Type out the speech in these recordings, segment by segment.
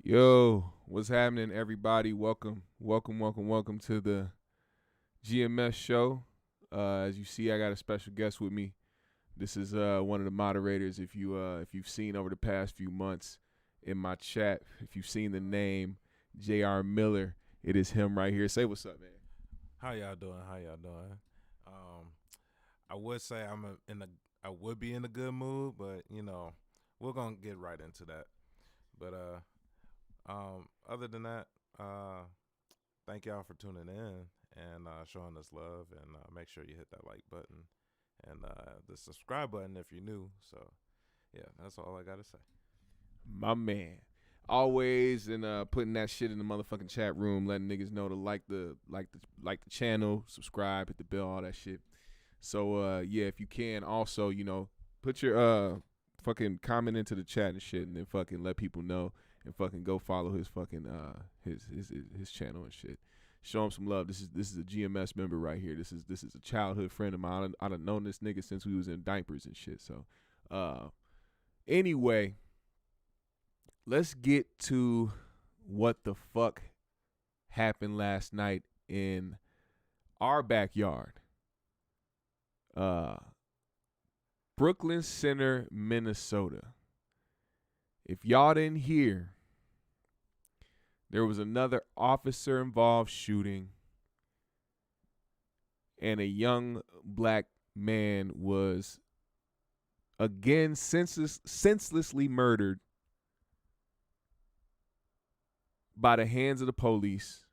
Yo, what's happening, everybody? Welcome to the GMS Show. As you see, I got a special guest with me. This is one of the moderators. If you've seen over the past few months in my chat, if you've seen the name J.R. Miller, it is him right here. Say what's up, man. How y'all doing? Um, I would say I would be in a good mood, but we're gonna get right into that. But other than that, thank y'all for tuning in and showing us love, and make sure you hit that like button and the subscribe button if you're new. So yeah, that's all I gotta say. My man. Always and putting that shit in the motherfucking chat room, letting niggas know to like the channel, subscribe, hit the bell, all that shit. So yeah, if you can also, put your fucking comment into the chat and shit, and then fucking let people know and fucking go follow his fucking his channel and shit. Show him some love. This is a GMS member right here. This is a childhood friend of mine. I done known this nigga since we was in diapers and shit. So anyway, let's get to what the fuck happened last night in our backyard. Brooklyn Center, Minnesota. If y'all didn't hear, there was another officer involved shooting, and a young black man was again senselessly murdered by the hands of the police.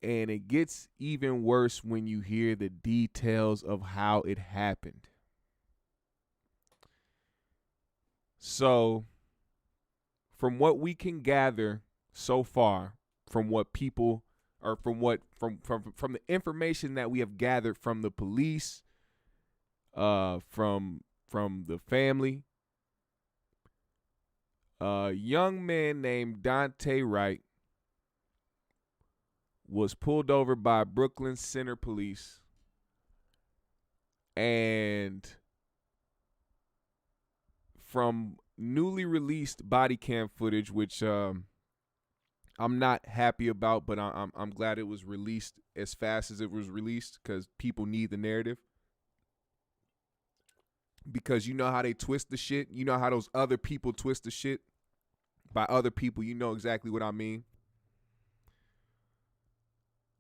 And it gets even worse when you hear the details of how it happened. So, from what we can gather so far, from what people or from the information that we have gathered from the police, from the family, a young man named Daunte Wright was pulled over by Brooklyn Center Police, and from newly released body cam footage, which I'm not happy about, but I'm glad it was released as fast as it was released, because people need the narrative. Because you know how they twist the shit. You know how those other people twist the shit. By other people, you know exactly what I mean.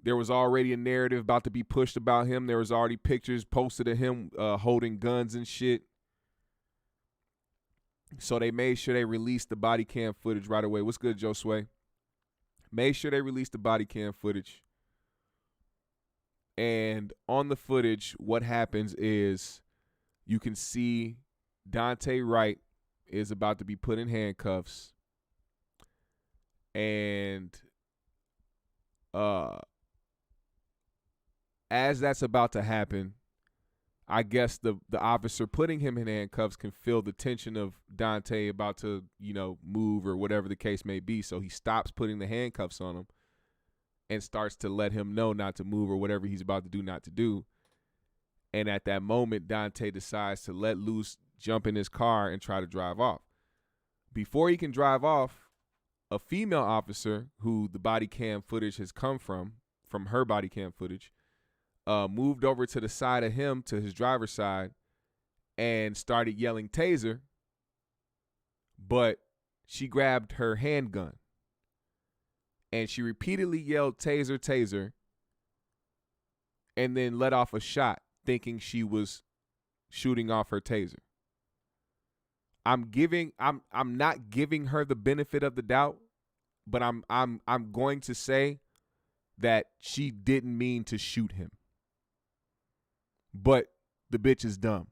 There was already a narrative about to be pushed about him. There was already pictures posted of him holding guns and shit. So they made sure they released the body cam footage right away. What's good, Joe Sway? Made sure they released the body cam footage. And on the footage, what happens is you can see Daunte Wright is about to be put in handcuffs. And as that's about to happen, I guess the officer putting him in handcuffs can feel the tension of Daunte about to, move or whatever the case may be. So he stops putting the handcuffs on him and starts to let him know not to move or whatever he's about to do not to do. And at that moment, Daunte decides to let loose, jump in his car, and try to drive off. Before he can drive off, a female officer who the body cam footage has come from her body cam footage, moved over to the side of him, to his driver's side, and started yelling taser, but she grabbed her handgun. And she repeatedly yelled taser, taser, and then let off a shot, thinking she was shooting off her taser. I'm not giving her the benefit of the doubt, but I'm going to say that she didn't mean to shoot him. But the bitch is dumb.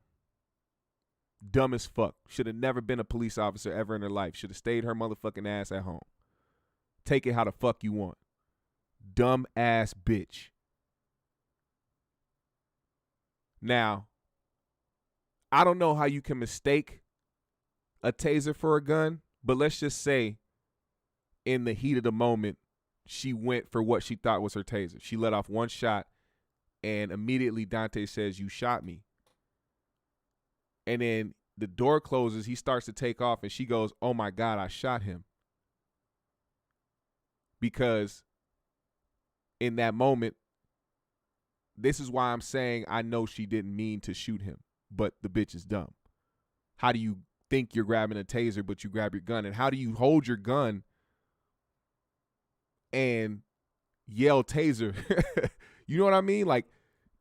Dumb as fuck. Should have never been a police officer ever in her life. Should have stayed her motherfucking ass at home. Take it how the fuck you want. Dumb ass bitch. Now, I don't know how you can mistake a taser for a gun, but let's just say in the heat of the moment, she went for what she thought was her taser. She let off one shot, and immediately Daunte says, "You shot me." And then the door closes, he starts to take off, and she goes, "Oh my God, I shot him." because in that moment, this is why I'm saying I know she didn't mean to shoot him, but the bitch is dumb. How do you think you're grabbing a taser, but you grab your gun? And how do you hold your gun and yell taser? You know what I mean? Like,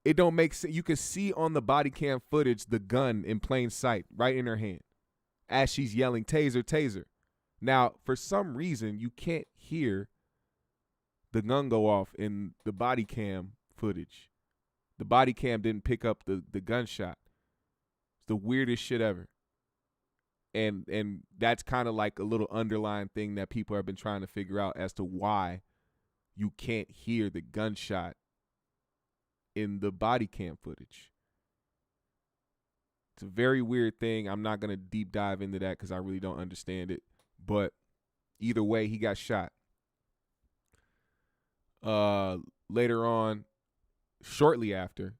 it don't make sense. You can see on the body cam footage the gun in plain sight right in her hand as she's yelling taser, taser. Now, for some reason, you can't hear the gun go off in the body cam footage. The body cam didn't pick up the gunshot. It's the weirdest shit ever. And that's kind of like a little underlying thing that people have been trying to figure out as to why you can't hear the gunshot in the body cam footage. It's a very weird thing. I'm not going to deep dive into that because I really don't understand it. But either way, he got shot. Later on, shortly after,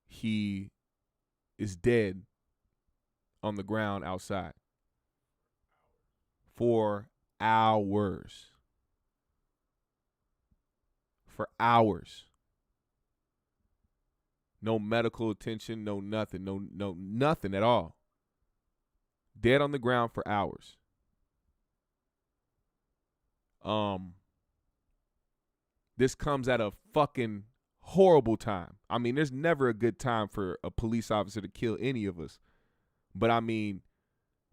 he is dead on the ground outside for hours. For hours. No medical attention, no nothing, no nothing at all. Dead on the ground for hours. This comes at a fucking horrible time. I mean, there's never a good time for a police officer to kill any of us. But I mean,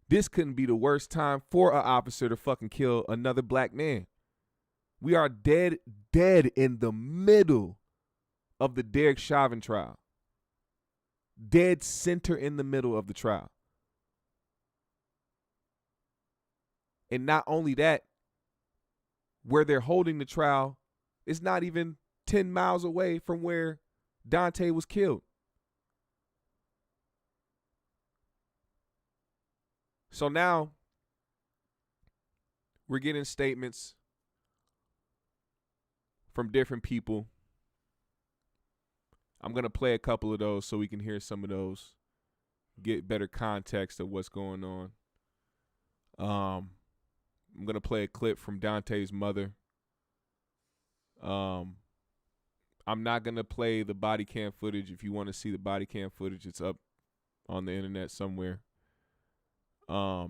this couldn't be the worst time for an officer to fucking kill another black man. We are dead in the middle of the Derek Chauvin trial. Dead center in the middle of the trial. And not only that, where they're holding the trial is not even 10 miles away from where Daunte was killed. So now we're getting statements from different people. I'm going to play a couple of those so we can hear some of those, get better context of what's going on. I'm going to play a clip from Daunte's mother. I'm not going to play the body cam footage. If you want to see the body cam footage, it's up on the internet somewhere. The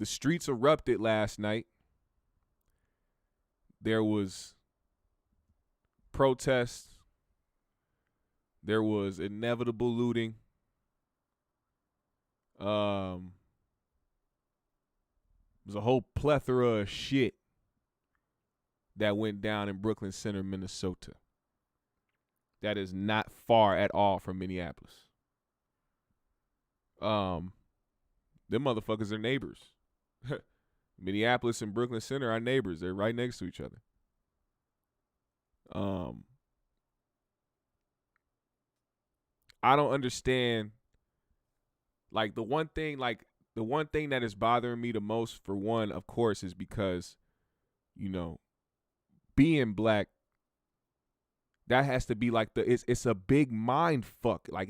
streets erupted last night. There was protests. There was inevitable looting. There's a whole plethora of shit that went down in Brooklyn Center, Minnesota. That is not far at all from Minneapolis. Them motherfuckers are neighbors. Minneapolis and Brooklyn Center are neighbors. They're right next to each other. I don't understand. The one thing that is bothering me the most, for one, of course, is because, being black, that has to be it's a big mind fuck. I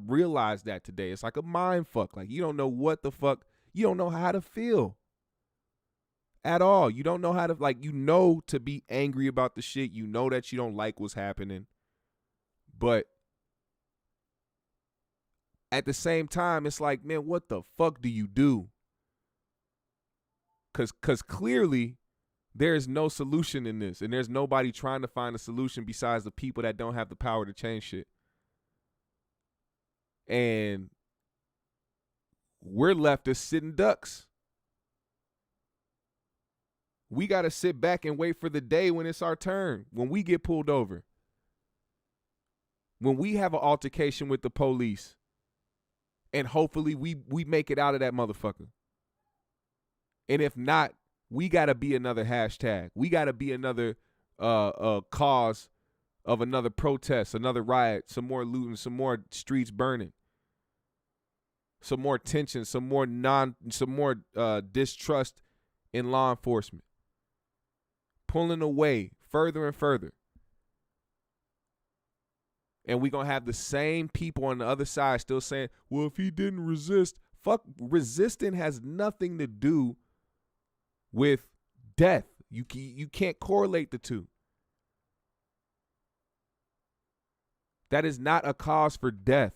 realized that today. It's like a mind fuck. You don't know what the fuck, you don't know how to feel at all. You don't know how to, to be angry about the shit. You know that you don't like what's happening. But at the same time, it's like, man, what the fuck do you do? Cause clearly there's no solution in this, and there's nobody trying to find a solution besides the people that don't have the power to change shit. And we're left as sitting ducks. We got to sit back and wait for the day when it's our turn, when we get pulled over, when we have an altercation with the police, and hopefully we make it out of that motherfucker. And if not, we got to be another hashtag. We got to be another cause of another protest, another riot, some more looting, some more streets burning, some more tension, some more distrust in law enforcement, pulling away further and further. And we're going to have the same people on the other side still saying, well, if he didn't resist, Resisting has nothing to do with death. You can't correlate the two. That is not a cause for death.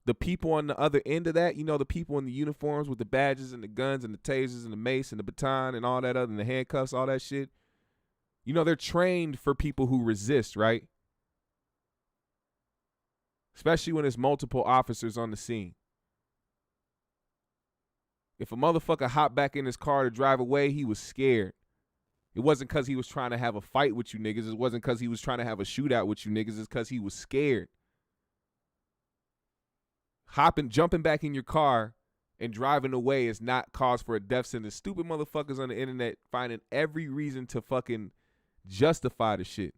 The people on the other end of that, the people in the uniforms with the badges and the guns and the tasers and the mace and the baton and all that other, and the handcuffs, all that shit, they're trained for people who resist, right? Especially when there's multiple officers on the scene. If a motherfucker hopped back in his car to drive away, he was scared. It wasn't because he was trying to have a fight with you niggas. It wasn't because he was trying to have a shootout with you niggas. It's because he was scared. Jumping back in your car and driving away is not cause for a death sentence. Stupid motherfuckers on the internet finding every reason to fucking justify the shit.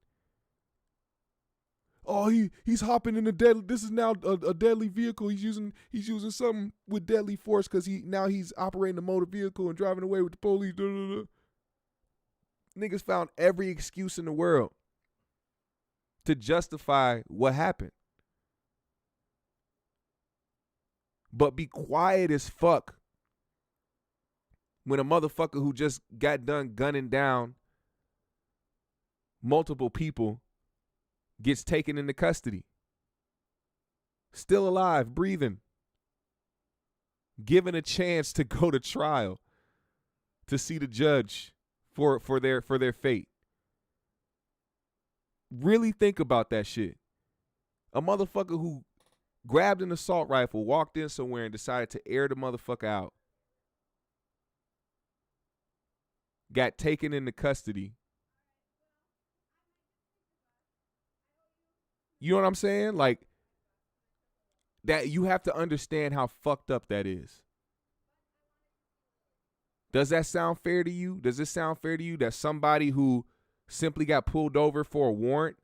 Oh, he's hopping in a deadly. This is now a deadly vehicle. He's using something with deadly force because he's operating a motor vehicle and driving away with the police. Da, da, da. Niggas found every excuse in the world to justify what happened. But be quiet as fuck when a motherfucker who just got done gunning down multiple people gets taken into custody. Still alive, breathing. Given a chance to go to trial, to see the judge for their fate. Really think about that shit. A motherfucker who grabbed an assault rifle, walked in somewhere and decided to air the motherfucker out, got taken into custody. You know what I'm saying? Like, that, you have to understand how fucked up that is. Does that sound fair to you? Does it sound fair to you that somebody who simply got pulled over for a warrant,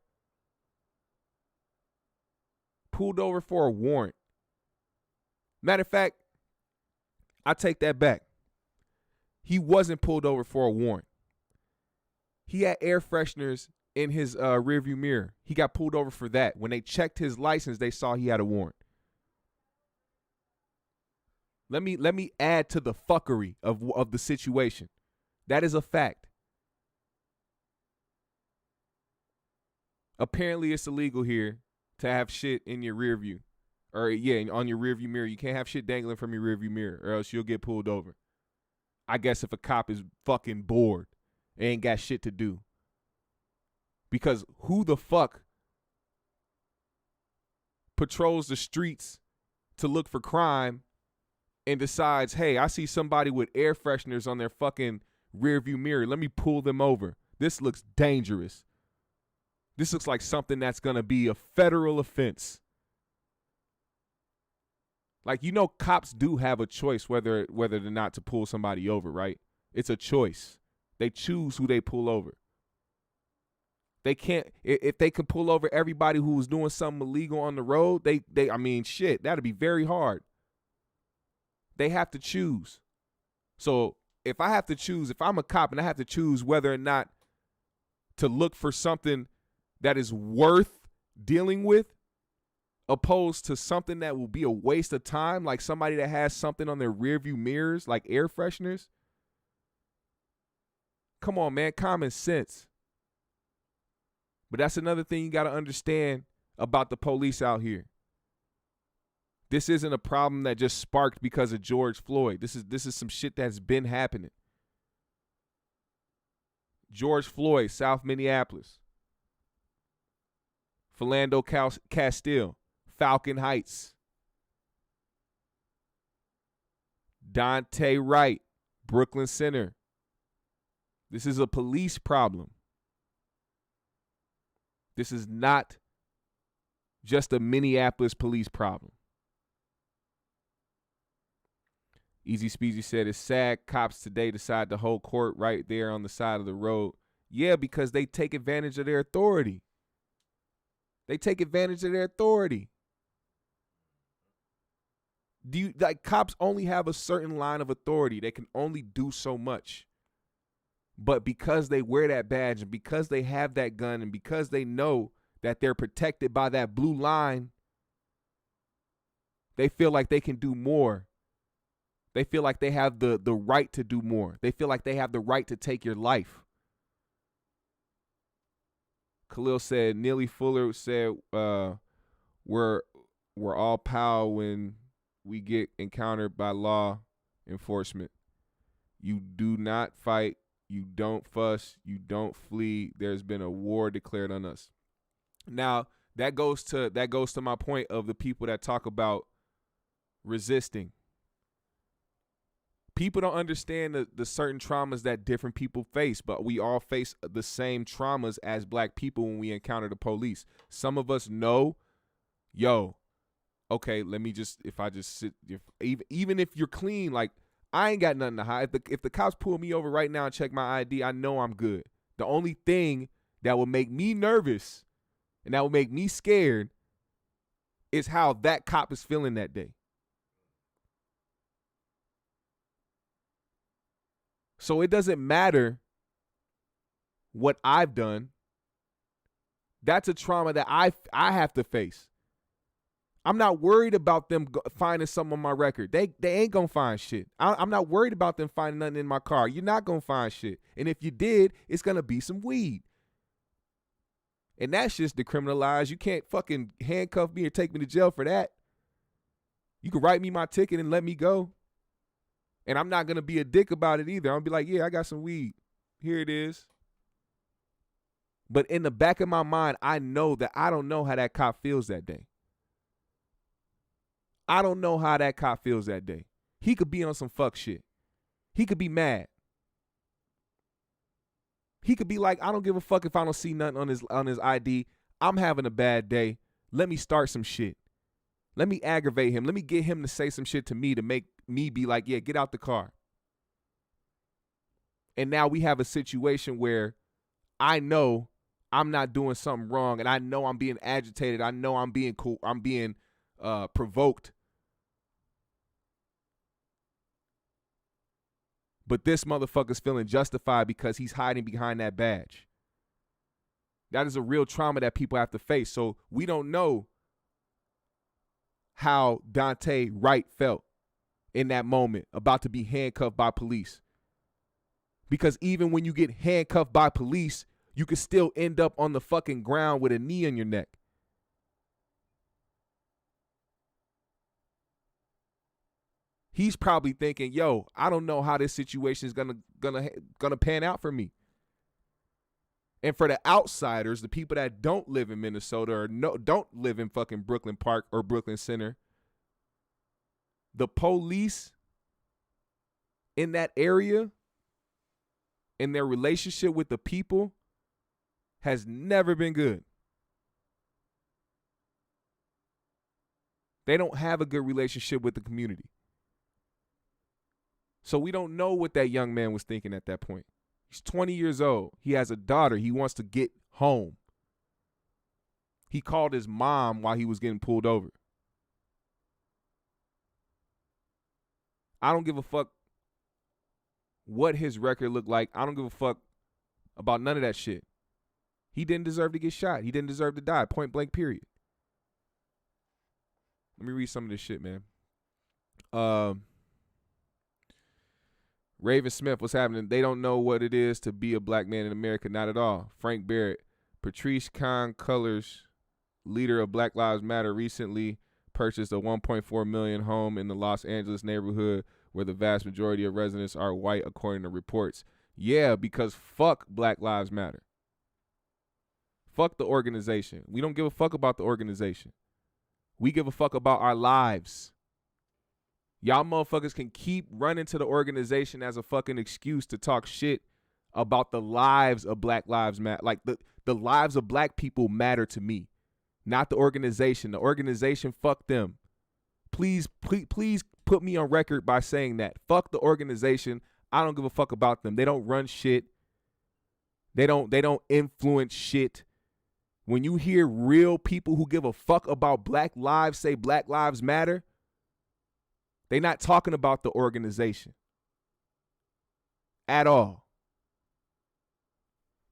matter of fact, I take that back. He wasn't pulled over for a warrant. He had air fresheners in his rearview mirror. He got pulled over for that. When they checked his license, they saw he had a warrant. Let me add to the fuckery of the situation. That is a fact. Apparently, it's illegal here to have shit in your rear view. Or, on your rearview mirror. You can't have shit dangling from your rearview mirror or else you'll get pulled over. I guess if a cop is fucking bored and ain't got shit to do. Because who the fuck patrols the streets to look for crime and decides, hey, I see somebody with air fresheners on their fucking rearview mirror. Let me pull them over. This looks dangerous. This looks like something that's going to be a federal offense. Like, cops do have a choice whether or not to pull somebody over, right? It's a choice. They choose who they pull over. They can't, if they could pull over everybody who was doing something illegal on the road, that'd be very hard. They have to choose. So if I have to choose, if I'm a cop and I have to choose whether or not to look for something that is worth dealing with, opposed to something that will be a waste of time, like somebody that has something on their rearview mirrors, like air fresheners. Come on, man, common sense. But that's another thing you got to understand about the police out here. This isn't a problem that just sparked because of George Floyd. This is some shit that's been happening. George Floyd, South Minneapolis. Philando Castile, Falcon Heights. Daunte Wright, Brooklyn Center. This is a police problem. This is not just a Minneapolis police problem. Easy Speezy said, it's sad cops today decide to hold court right there on the side of the road. Yeah, because they take advantage of their authority. Cops only have a certain line of authority. They can only do so much. But because they wear that badge and because they have that gun and because they know that they're protected by that blue line, They feel like they can do more. They feel like they have the right to do more. They feel like they have the right to take your life. Khalil said, Neely Fuller said, we're all pal when we get encountered by law enforcement. You do not fight. You don't fuss. You don't flee. There's been a war declared on us. Now, that goes to my point of the people that talk about resisting. People don't understand the certain traumas that different people face, but we all face the same traumas as black people when we encounter the police. Some of us know, okay, let me just, if I just sit, even if you're clean, like, I ain't got nothing to hide. If the cops pull me over right now and check my ID, I know I'm good. The only thing that will make me nervous and that will make me scared is how that cop is feeling that day. So it doesn't matter what I've done. That's a trauma that I have to face. I'm not worried about them finding something on my record. They ain't going to find shit. I'm not worried about them finding nothing in my car. You're not going to find shit. And if you did, it's going to be some weed. And that's just decriminalized. You can't fucking handcuff me or take me to jail for that. You can write me my ticket and let me go. And I'm not going to be a dick about it either. I'm going to be like, yeah, I got some weed. Here it is. But in the back of my mind, I know that I don't know how that cop feels that day. I don't know how that cop feels that day. He could be on some fuck shit. He could be mad. He could be like, I don't give a fuck if I don't see nothing on his ID. I'm having a bad day. Let me start some shit. Let me aggravate him. Let me get him to say some shit to me to make me be like, yeah, get out the car. And now we have a situation where I know I'm not doing something wrong, and I know I'm being agitated. I know I'm being cool. I'm being provoked. But this motherfucker's feeling justified because he's hiding behind that badge. That is a real trauma that people have to face. So we don't know how Daunte Wright felt in that moment, about to be handcuffed by police. Because even when you get handcuffed by police, you can still end up on the fucking ground with a knee on your neck. He's probably thinking, yo, I don't know how this situation is gonna pan out for me. And for the outsiders, the people that don't live in Minnesota or don't live in fucking Brooklyn Park or Brooklyn Center, the police in that area and their relationship with the people has never been good. They don't have a good relationship with the community. So we don't know what that young man was thinking at that point. He's 20 years old. He has a daughter. He wants to get home. He called his mom while he was getting pulled over. I don't give a fuck what his record looked like. I don't give a fuck about none of that shit. He didn't deserve to get shot. He didn't deserve to die. Point blank, period. Let me read some of this shit, man. Raven Smith, what's happening? They don't know what it is to be a black man in America. Not at all. Frank Barrett. Patrice Khan Cullors, leader of Black Lives Matter, recently purchased a $1.4 million home in the Los Angeles neighborhood where the vast majority of residents are white, according to reports. Yeah, because fuck Black Lives Matter. Fuck the organization. We don't give a fuck about the organization. We give a fuck about our lives. Y'all motherfuckers can keep running to the organization as a fucking excuse to talk shit about the lives of Black Lives Matter. Like the lives of black people matter to me, not the organization. The organization, fuck them. Please put me on record by saying that. Fuck the organization. I don't give a fuck about them. They don't run shit. They don't influence shit. When you hear real people who give a fuck about black lives say Black Lives Matter, they're not talking about the organization at all.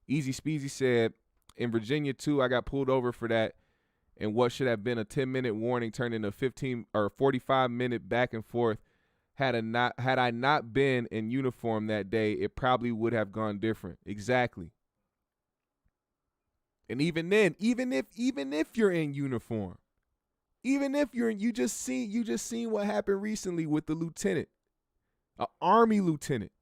Easy Speezy said, in Virginia, too, I got pulled over for that, And what should have been a 10-minute warning turned into 15 or 45-minute back and forth. Had I not been in uniform that day, it probably would have gone different. Exactly. And even then, even if you're in uniform, even if you just seen what happened recently with the lieutenant, an Army lieutenant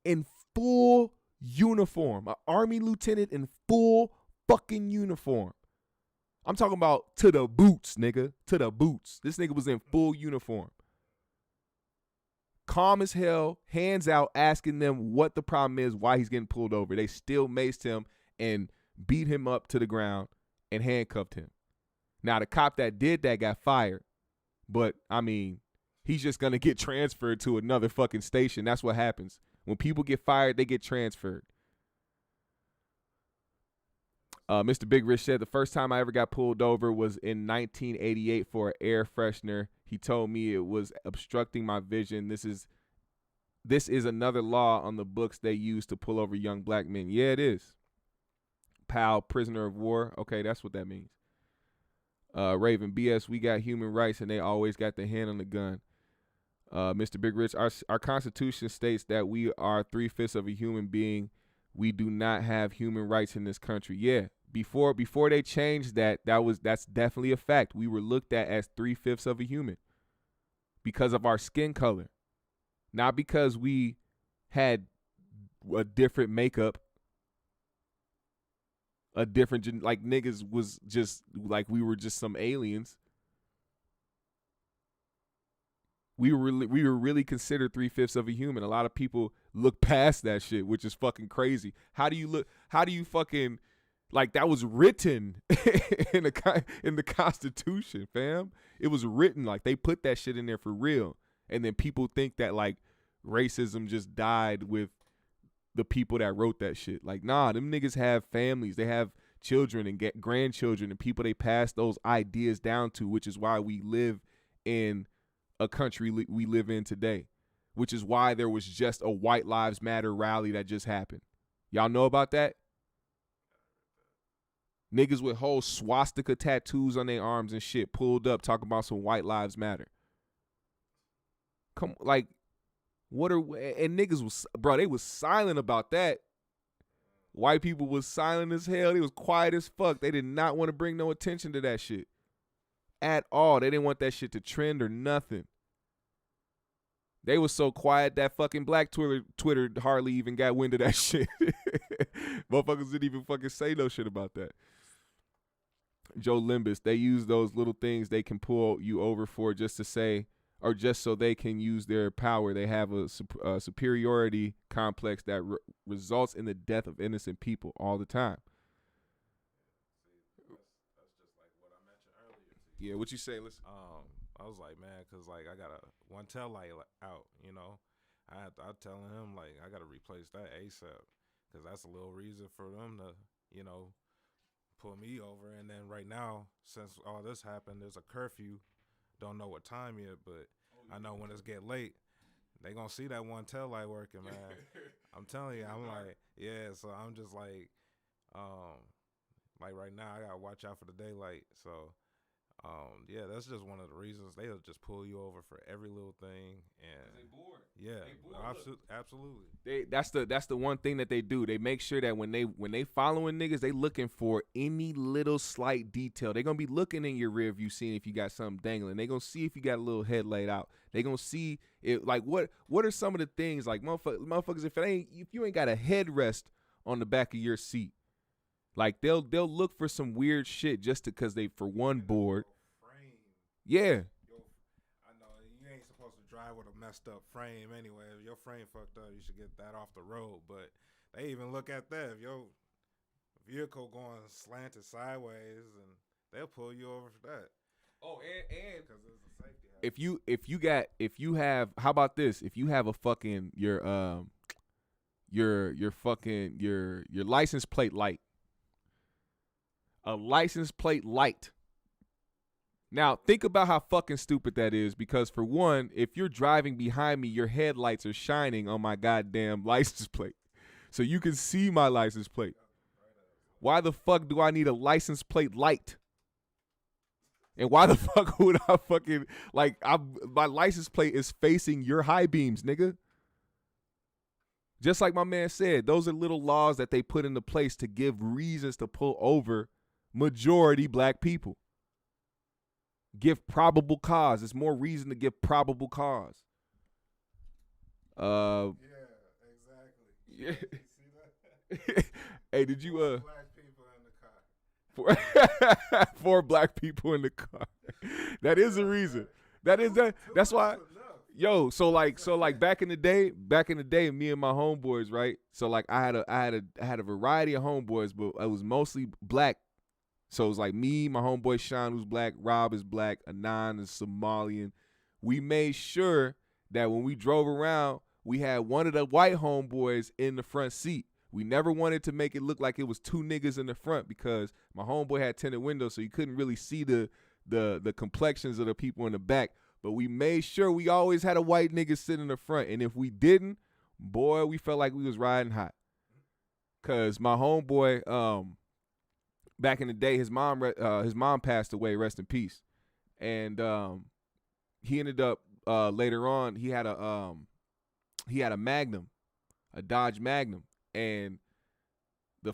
in full uniform, an Army lieutenant in full fucking uniform. I'm talking about to the boots, nigga, to the boots. This nigga was in full uniform. Calm as hell, hands out, asking them what the problem is, why he's getting pulled over. They still maced him and beat him up to the ground and handcuffed him. Now, the cop that did that got fired. But, I mean, he's just going to get transferred to another fucking station. That's what happens. When people get fired, they get transferred. Mr. Big Rich said the first time I ever got pulled over was in 1988 for an air freshener. He told me it was obstructing my vision. This is another law on the books they use to pull over young black men. Yeah, it is. Pal, prisoner of war. Okay, that's what that means. Raven, BS, we got human rights and they always got the hand on the gun. Mr. Big Rich, our Constitution states that we are 3/5 of a human being. We do not have human rights in this country. Yeah, before they changed that's definitely a fact. We were looked at as 3/5 of a human because of our skin color, not because we had a different makeup, a different, like niggas was just like we were just some aliens. We were really considered 3/5 of a human. A lot of people look past that shit, which is fucking crazy. How do you fucking, like, that was written in the Constitution, fam? It was written, like, they put that shit in there for real. And then people think that, like, racism just died with the people that wrote that shit. Like, nah, them niggas have families. They have children and get grandchildren and people they pass those ideas down to, which is why we live in a country we live in today, which is why there was just a White Lives Matter rally that just happened. Y'all know about that? Niggas with whole swastika tattoos on their arms and shit pulled up talking about some White Lives Matter. Come, like, and niggas was, bro, they was silent about that. White people was silent as hell. They was quiet as fuck. They did not want to bring no attention to that shit at all. They didn't want that shit to trend or nothing. They was so quiet that fucking black Twitter hardly even got wind of that shit. Motherfuckers didn't even fucking say no shit about that. Joe Limbus, they use those little things they can pull you over for just to say, or just so they can use their power. They have a superiority complex that results in the death of innocent people all the time. That's just like what I mentioned earlier. Yeah, what you say? Listen. I was like, man, cause like I got a one tail light out, you know. I telling him like I gotta replace that ASAP, cause that's a little reason for them to, you know, pull me over. And then right now, since all this happened, there's a curfew. Don't know what time yet, but I know when it's get late, they gonna see that one tail light working, man. I'm telling you, I'm like, yeah. So I'm just like right now, I gotta watch out for the daylight. So. Yeah, that's just one of the reasons they'll just pull you over for every little thing, and they bored. Yeah, absolutely. That's the one thing that they do. They make sure that when they following niggas, they looking for any little slight detail. They gonna be looking in your rear view, seeing if you got something dangling. They gonna see if you got a little headlight out. They gonna see it. Like what are some of the things, like motherfuckers, if you ain't got a headrest on the back of your seat, like they'll look for some weird shit just because they for one bored. Yeah. I know you ain't supposed to drive with a messed up frame anyway. If your frame fucked up, you should get that off the road. But they even look at that. If your vehicle going slanted sideways, and they'll pull you over for that. Oh, and because there's a safety hazard. If you have, how about this? If you have a fucking your license plate light. A license plate light. Now, think about how fucking stupid that is, because for one, if you're driving behind me, your headlights are shining on my goddamn license plate. So you can see my license plate. Why the fuck do I need a license plate light? And why the fuck would I fucking like? My license plate is facing your high beams, nigga. Just like my man said, those are little laws that they put into place to give reasons to pull over majority black people. Give probable cause. It's more reason to give probable cause. Yeah, exactly. Yeah. You see that? Hey, did you Black people in the car. 4 black people in the car? That is a reason. That's why. Yo, so like back in the day, me and my homeboys, right? So like I had a variety of homeboys, but it was mostly black. So it was like me, my homeboy Sean, who's black, Rob is black, Anan is Somalian. We made sure that when we drove around, we had one of the white homeboys in the front seat. We never wanted to make it look like it was 2 niggas in the front because my homeboy had tinted windows, so you couldn't really see the complexions of the people in the back. But we made sure we always had a white nigga sit in the front. And if we didn't, boy, we felt like we was riding hot. Cause my homeboy, back in the day, his mom passed away, rest in peace. And he ended up later on, he had a Magnum, a Dodge Magnum, and the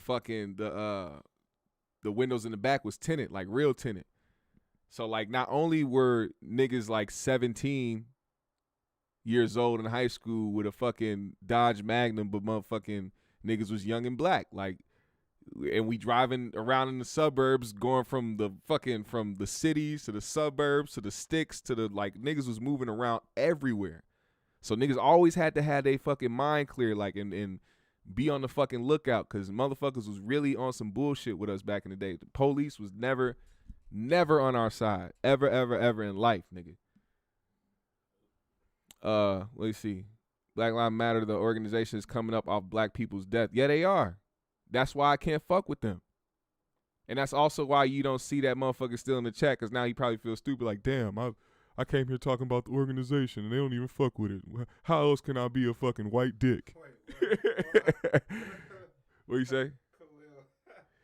windows in the back was tinted, like real tinted. So, like, not only were niggas, like, 17 years old in high school with a fucking Dodge Magnum, but motherfucking niggas was young and black. Like, and we driving around in the suburbs, going from the cities to the suburbs to the sticks to the, like, niggas was moving around everywhere. So, niggas always had to have their fucking mind clear, like, and be on the fucking lookout, because motherfuckers was really on some bullshit with us back in the day. The police was never on our side. Ever in life, nigga. Let's see. Black Lives Matter, the organization is coming up off black people's death. Yeah, they are. That's why I can't fuck with them. And that's also why you don't see that motherfucker still in the chat, because now he probably feels stupid, like, damn, I came here talking about the organization and they don't even fuck with it. How else can I be a fucking white dick? What you say?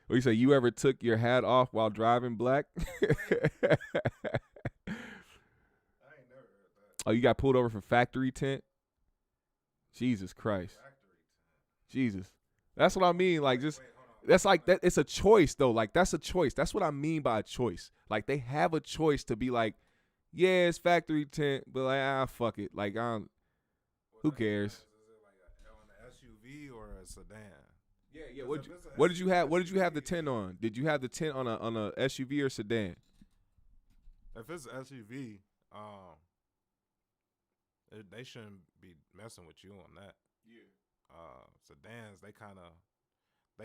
What you say? You ever took your hat off while driving black? I ain't never heard that. Oh, you got pulled over for factory tent? Jesus Christ. Jesus. That's what I mean. Like, just, that's like, that. It's a choice, though. Like, that's a choice. That's what I mean by a choice. Like, they have a choice to be like, yeah, it's factory tent, but like, fuck it. Like, who cares? Is it like on an SUV or a sedan? Yeah. What did you have? What did you have the tent on? Did you have the tent on a SUV or sedan? If it's an SUV, they shouldn't be messing with you on that. Yeah. Sedans, they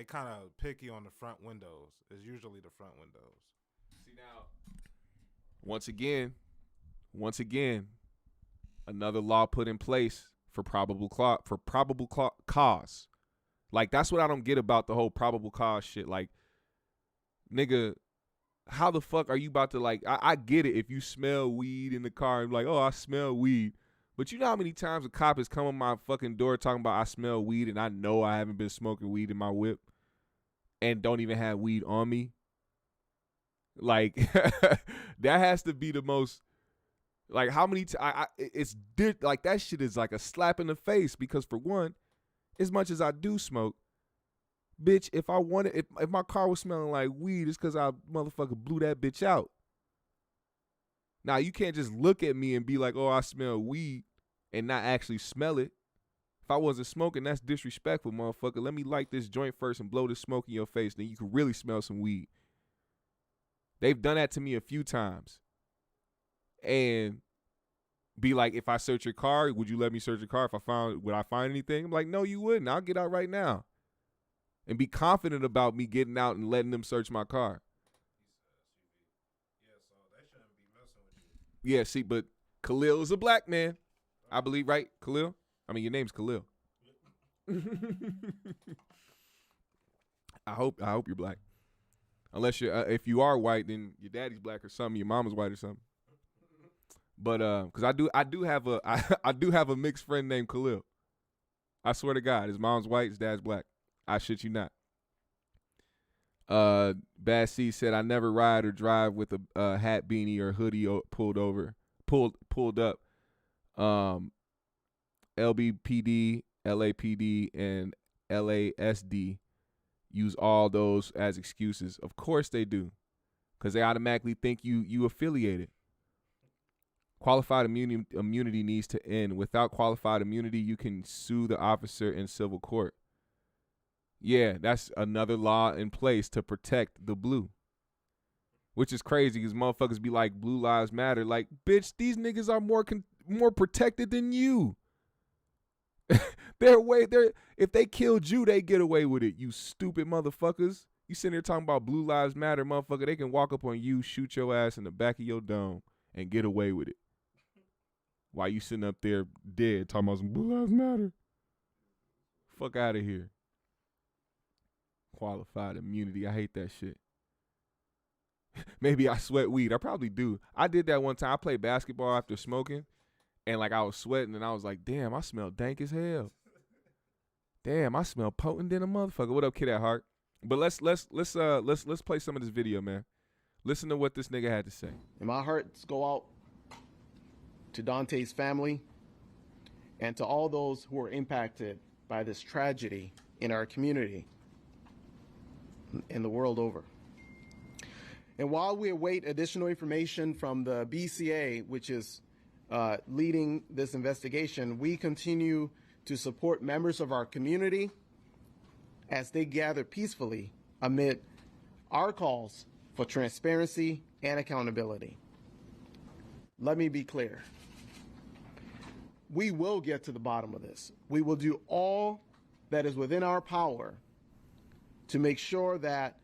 kind of picky on the front windows. It's usually the front windows. See now, once again, another law put in place for probable cause. Like, that's what I don't get about the whole probable cause shit. Like, nigga, how the fuck are you about to, like, I get it if you smell weed in the car and like, oh, I smell weed. But you know how many times a cop has come on my fucking door talking about I smell weed and I know I haven't been smoking weed in my whip and don't even have weed on me? Like, that has to be the most, like, how many like, that shit is like a slap in the face, because for one, as much as I do smoke, bitch, if my car was smelling like weed, it's because I motherfucker blew that bitch out. Now, you can't just look at me and be like, oh, I smell weed, and not actually smell it. If I wasn't smoking, that's disrespectful, motherfucker. Let me light this joint first and blow this smoke in your face, then you can really smell some weed. They've done that to me a few times. And be like, if I search your car, would you let me search your car? Would I find anything? I'm like, no, you wouldn't. I'll get out right now. And be confident about me getting out and letting them search my car. Yeah, so they shouldn't be messing with you. Yeah, see, but Khalil is a black man. I believe, right, Khalil? I mean, your name's Khalil. I hope you're black. Unless if you are white, then your daddy's black or something, your mama's white or something. But because I do have a mixed friend named Khalil. I swear to God, his mom's white, his dad's black. I shit you not. Bad C said, I never ride or drive with a hat, beanie, or hoodie pulled up. LBPD, LAPD, and LASD use all those as excuses. Of course they do, because they automatically think you affiliated. Qualified immunity needs to end. Without qualified immunity, you can sue the officer in civil court. Yeah, that's another law in place to protect the blue. Which is crazy because motherfuckers be like, Blue Lives Matter. Like, bitch, these niggas are more protected than you. If they killed you, they get away with it, you stupid motherfuckers. You sitting there talking about Blue Lives Matter, motherfucker. They can walk up on you, shoot your ass in the back of your dome, and get away with it. While you sitting up there dead talking about some Blue Lives Matter. Fuck out of here. Qualified immunity. I hate that shit. Maybe I sweat weed. I probably do. I did that one time. I played basketball after smoking, and like I was sweating, and I was like, damn, I smell dank as hell. Damn, I smell potent than a motherfucker. What up, kid at heart? But let's play some of this video, man. Listen to what this nigga had to say. And my hearts go out to Daunte's family and to all those who are impacted by this tragedy in our community and the world over. And while we await additional information from the BCA, which is leading this investigation, we continue to support members of our community as they gather peacefully amid our calls for transparency and accountability. Let me be clear. We will get to the bottom of this. We will do all that is within our power to make sure that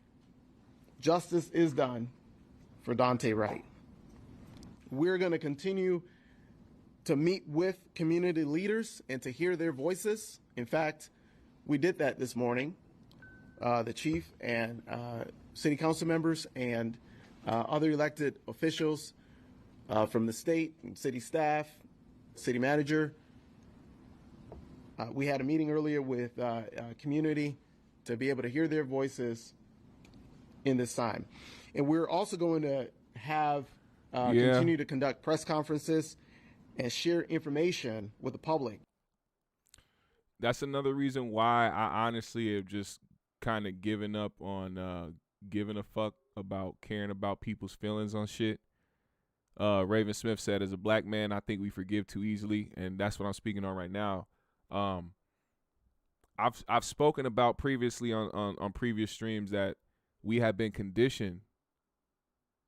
justice is done for Daunte Wright. We're going to continue to meet with community leaders and to hear their voices. In fact, we did that this morning. The chief and city council members and other elected officials from the state and city staff, city manager. We had a meeting earlier with community to be able to hear their voices in this time. And we're also going to have continue to conduct press conferences and share information with the public. That's another reason why I honestly have just kind of given up on giving a fuck about caring about people's feelings on shit. Raven Smith said, as a black man, I think we forgive too easily, and that's what I'm speaking on right now. I've spoken about previously on previous streams that we have been conditioned.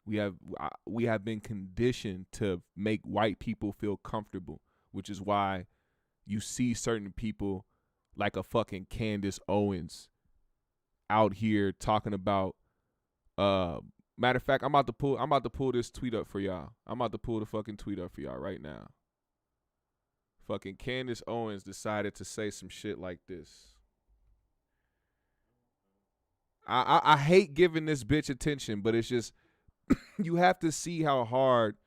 We have been conditioned to make white people feel comfortable, which is why you see certain people like a fucking Candace Owens out here talking about. Matter of fact, I'm about to pull this tweet up for y'all. I'm about to pull the fucking tweet up for y'all right now. Fucking Candace Owens decided to say some shit like this. I hate giving this bitch attention, but it's just you have to see how hard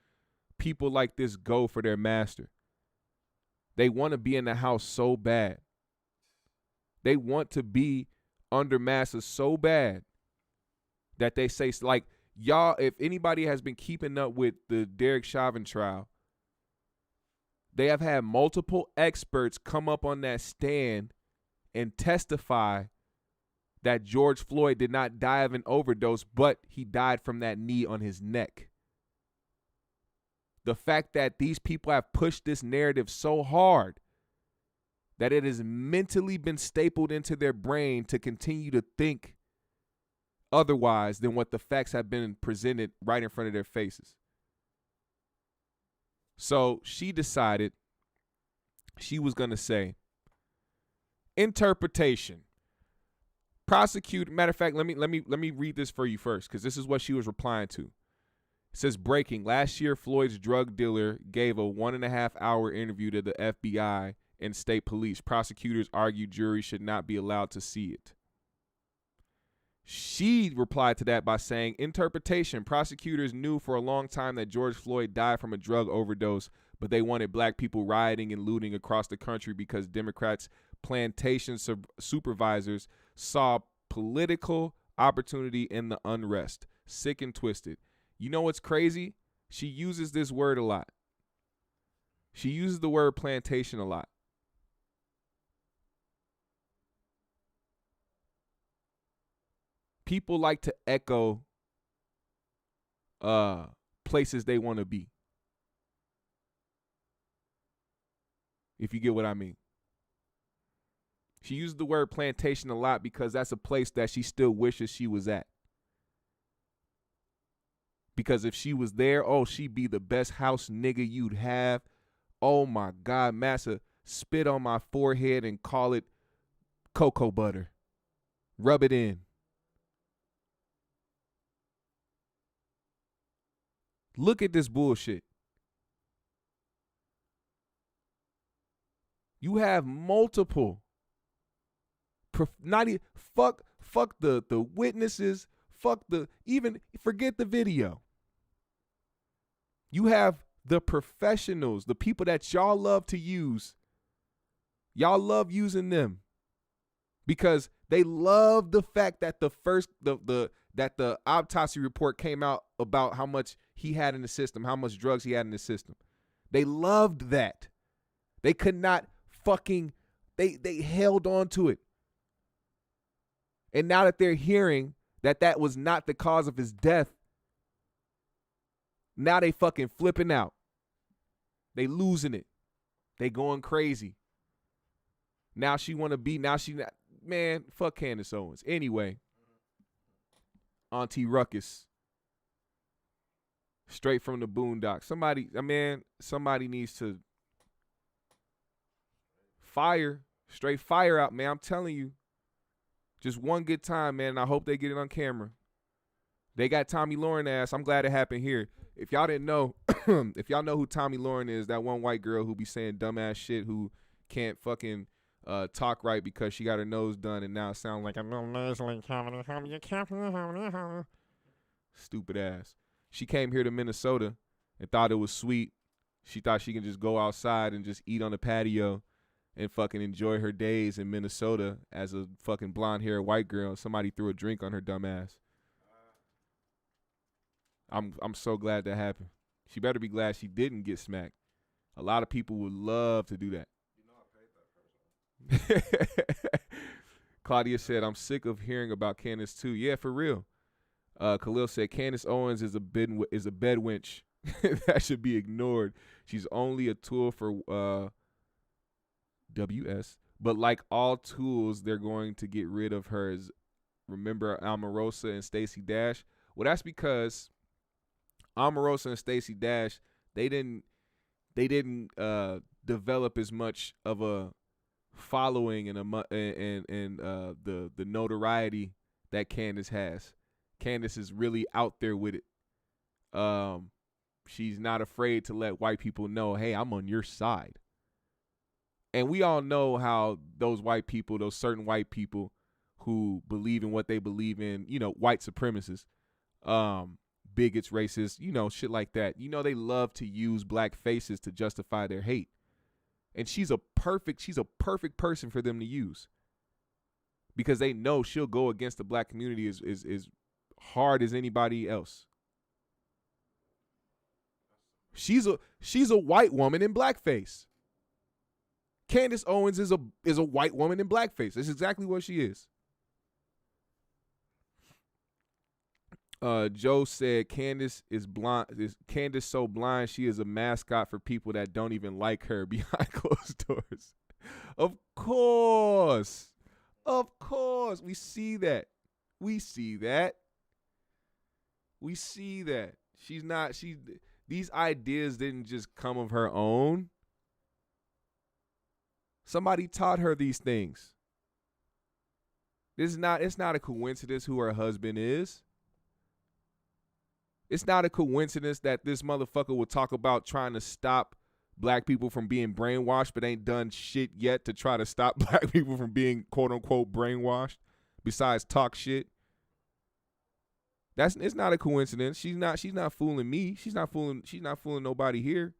people like this go for their master. They want to be in the house so bad. They want to be under master so bad that they say, like, y'all, if anybody has been keeping up with the Derek Chauvin trial, they have had multiple experts come up on that stand and testify that George Floyd did not die of an overdose, but he died from that knee on his neck. The fact that these people have pushed this narrative so hard that it has mentally been stapled into their brain to continue to think otherwise than what the facts have been presented right in front of their faces. So she decided she was going to say, interpretation. Prosecutor, matter of fact, let me read this for you first, because this is what she was replying to. It says, breaking. Last year, Floyd's drug dealer gave a 1.5 hour interview to the FBI and state police. Prosecutors argued juries should not be allowed to see it. She replied to that by saying, interpretation. Prosecutors knew for a long time that George Floyd died from a drug overdose, but they wanted black people rioting and looting across the country because Democrats' plantation supervisors saw political opportunity in the unrest. Sick and twisted. You know what's crazy? She uses this word a lot. She uses the word plantation a lot. People like to echo places they want to be. If you get what I mean. She uses the word plantation a lot because that's a place that she still wishes she was at. Because if she was there, oh, she'd be the best house nigga you'd have. Oh my God, massa, spit on my forehead and call it cocoa butter. Rub it in. Look at this bullshit. You have multiple. Fuck the witnesses. Forget the video. You have the professionals, the people that y'all love to use. Y'all love using them because they love the fact that that the autopsy report came out about how much he had in the system, how much drugs he had in the system. They loved that. They could not they held on to it. And now that they're hearing that was not the cause of his death, now they fucking flipping out. They losing it. They going crazy. Now she man, fuck Candace Owens. Anyway, Auntie Ruckus. Straight from the boondocks. Somebody needs to straight fire out, man. I'm telling you. Just one good time, man, and I hope they get it on camera. They got Tommy Lauren ass. I'm glad it happened here. If y'all didn't know, if y'all know who Tommy Lauren is, that one white girl who be saying dumbass shit, who can't fucking talk right because she got her nose done and now it sounds like a little nasally. Stupid ass. She came here to Minnesota and thought it was sweet. She thought she could just go outside and just eat on the patio and fucking enjoy her days in Minnesota as a fucking blonde-haired white girl. Somebody threw a drink on her dumb ass. I'm so glad that happened. She better be glad she didn't get smacked. A lot of people would love to do that. You know I paid that person. Claudia said, I'm sick of hearing about Candace too. Yeah, for real. Khalil said, Candace Owens is a bed wench. That should be ignored. She's only a tool for WS. But like all tools, they're going to get rid of her. Remember Omarosa and Stacey Dash? Well, that's because Omarosa and Stacey Dash, they didn't develop as much of a following and the notoriety that Candace has. Candace is really out there with it. She's not afraid to let white people know, hey, I'm on your side. And we all know how those certain white people who believe in what they believe in, white supremacists, bigots, racists, shit like that. They love to use black faces to justify their hate. And she's a perfect person for them to use. Because they know she'll go against the black community as hard as anybody else. She's a white woman in blackface. Candace Owens is a white woman in blackface. That's exactly what she is. Joe said Candace is blind. Is Candace so blind she is a mascot for people that don't even like her behind closed doors? Of course. We see that. These ideas didn't just come of her own. Somebody taught her these things. It's not a coincidence who her husband is. It's not a coincidence that this motherfucker will talk about trying to stop black people from being brainwashed, but ain't done shit yet to try to stop black people from being quote unquote brainwashed, besides talk shit. It's not a coincidence. She's not fooling me. She's not fooling nobody here.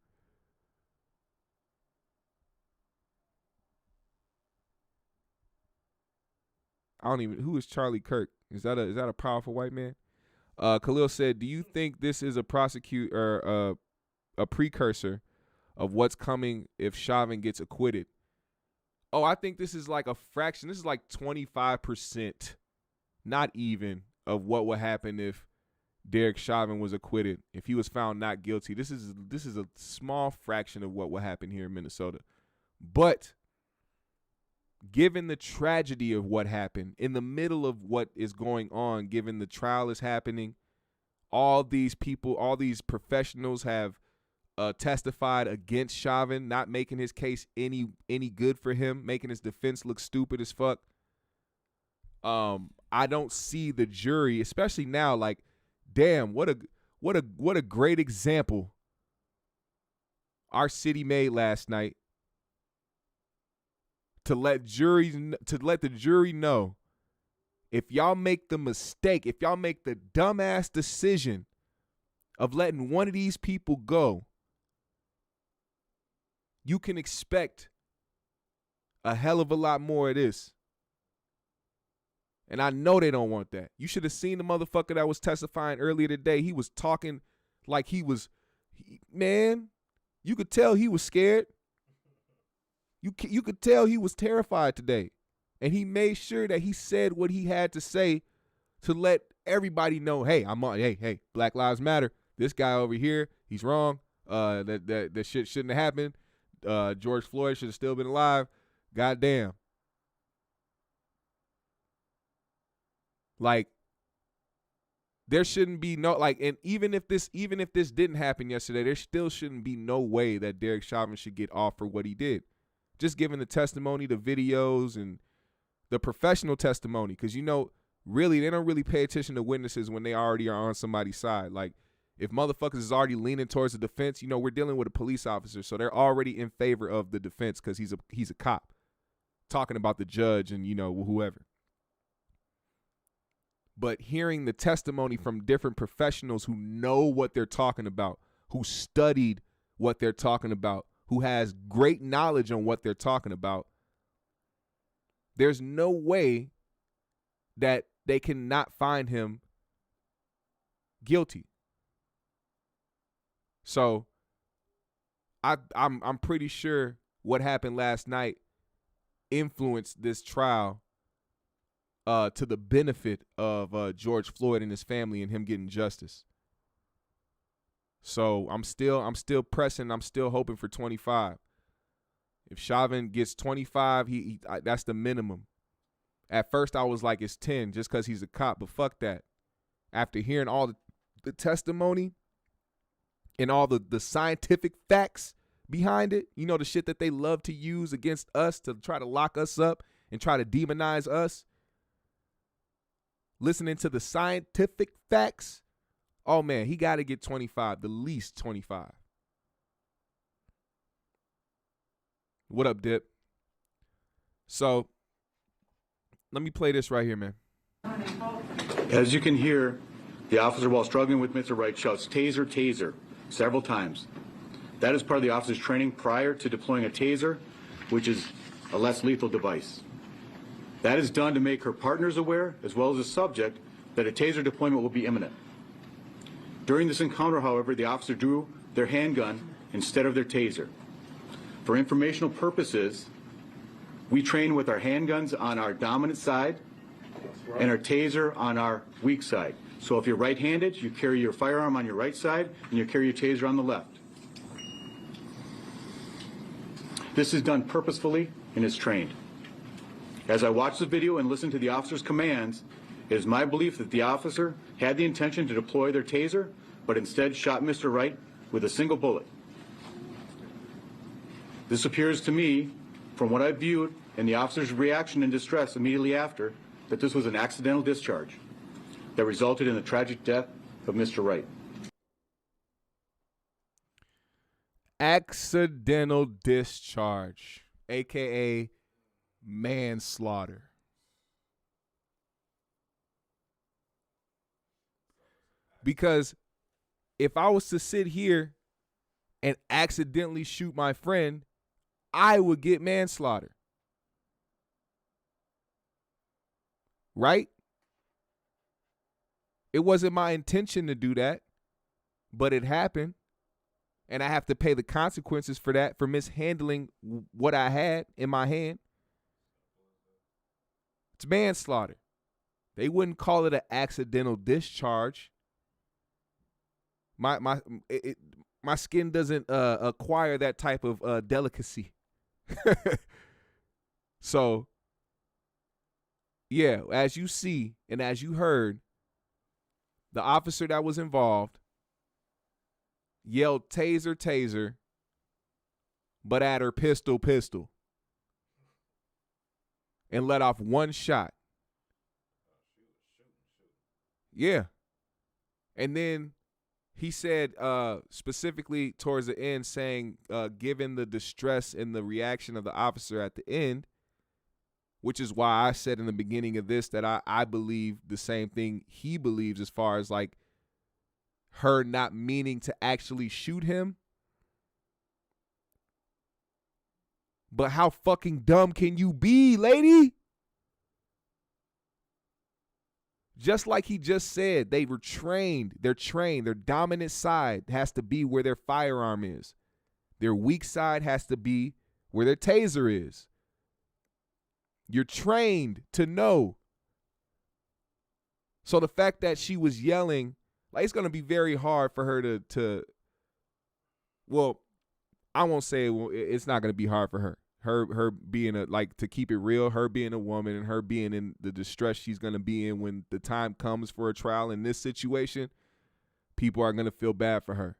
Who is Charlie Kirk? Is that a powerful white man? Khalil said, "Do you think this is a precursor of what's coming if Chauvin gets acquitted?" Oh, I think this is like a fraction. This is like 25%, not even, of what would happen if Derek Chauvin was acquitted. If he was found not guilty, this is a small fraction of what would happen here in Minnesota. But given the tragedy of what happened, in the middle of what is going on, given the trial is happening, all these people, all these professionals have testified against Chauvin, not making his case any good for him, making his defense look stupid as fuck. I don't see the jury, especially now, like, damn, what a great example our city made last night to let the jury know, if y'all make the mistake, if y'all make the dumbass decision of letting one of these people go, you can expect a hell of a lot more of this. And I know they don't want that. You should have seen the motherfucker that was testifying earlier today. He was talking like man, you could tell he was scared. You could tell he was terrified today. And he made sure that he said what he had to say to let everybody know, hey, hey, Black Lives Matter. This guy over here, he's wrong. That shit shouldn't have happened. George Floyd should have still been alive. Goddamn. Like, there shouldn't be no, like, and even if this didn't happen yesterday, there still shouldn't be no way that Derek Chauvin should get off for what he did. Just given the testimony, the videos, and the professional testimony. Because, really, they don't really pay attention to witnesses when they already are on somebody's side. Like, if motherfuckers is already leaning towards the defense, we're dealing with a police officer, so they're already in favor of the defense because he's a cop talking about the judge and, whoever. But hearing the testimony from different professionals who know what they're talking about, who studied what they're talking about, who has great knowledge on what they're talking about, there's no way that they cannot find him guilty. So I'm pretty sure what happened last night influenced this trial to the benefit of George Floyd and his family and him getting justice. So I'm still pressing. I'm still hoping for 25. If Chauvin gets 25, that's the minimum. At first, I was like, it's 10 just because he's a cop, but fuck that. After hearing all the testimony and all the scientific facts behind it, the shit that they love to use against us to try to lock us up and try to demonize us, listening to the scientific facts, oh man, he got to get 25, the least 25. What up, Dip? So, let me play this right here, man. As you can hear, the officer, while struggling with Mr. Wright, shouts, "Taser, taser," several times. That is part of the officer's training prior to deploying a taser, which is a less lethal device. That is done to make her partners aware, as well as the subject, that a taser deployment will be imminent. During this encounter, however, the officer drew their handgun instead of their taser. For informational purposes, we train with our handguns on our dominant side and our taser on our weak side. So if you're right-handed, you carry your firearm on your right side and you carry your taser on the left. This is done purposefully and is trained. As I watch the video and listen to the officer's commands, it is my belief that the officer had the intention to deploy their taser, but instead shot Mr. Wright with a single bullet. This appears to me, from what I viewed and the officer's reaction and distress immediately after, that this was an accidental discharge that resulted in the tragic death of Mr. Wright. Accidental discharge, a.k.a. manslaughter. Because if I was to sit here and accidentally shoot my friend, I would get manslaughter. Right? It wasn't my intention to do that, but it happened. And I have to pay the consequences for that, for mishandling what I had in my hand. It's manslaughter. They wouldn't call it an accidental discharge. My skin doesn't acquire that type of delicacy. So, yeah, as you see and as you heard, the officer that was involved yelled taser, taser, but at her pistol, pistol, and let off one shot. Yeah. And then he said specifically towards the end saying, given the distress and the reaction of the officer at the end, which is why I said in the beginning of this that I believe the same thing he believes as far as like her not meaning to actually shoot him. But how fucking dumb can you be, lady? Just like he just said, they were trained. They're trained. Their dominant side has to be where their firearm is. Their weak side has to be where their taser is. You're trained to know. So the fact that she was yelling, like, it's going to be very hard for her to well, I won't say it's not going to be hard for her. Her being to keep it real, her being a woman and her being in the distress she's going to be in when the time comes for a trial in this situation, people are going to feel bad for her.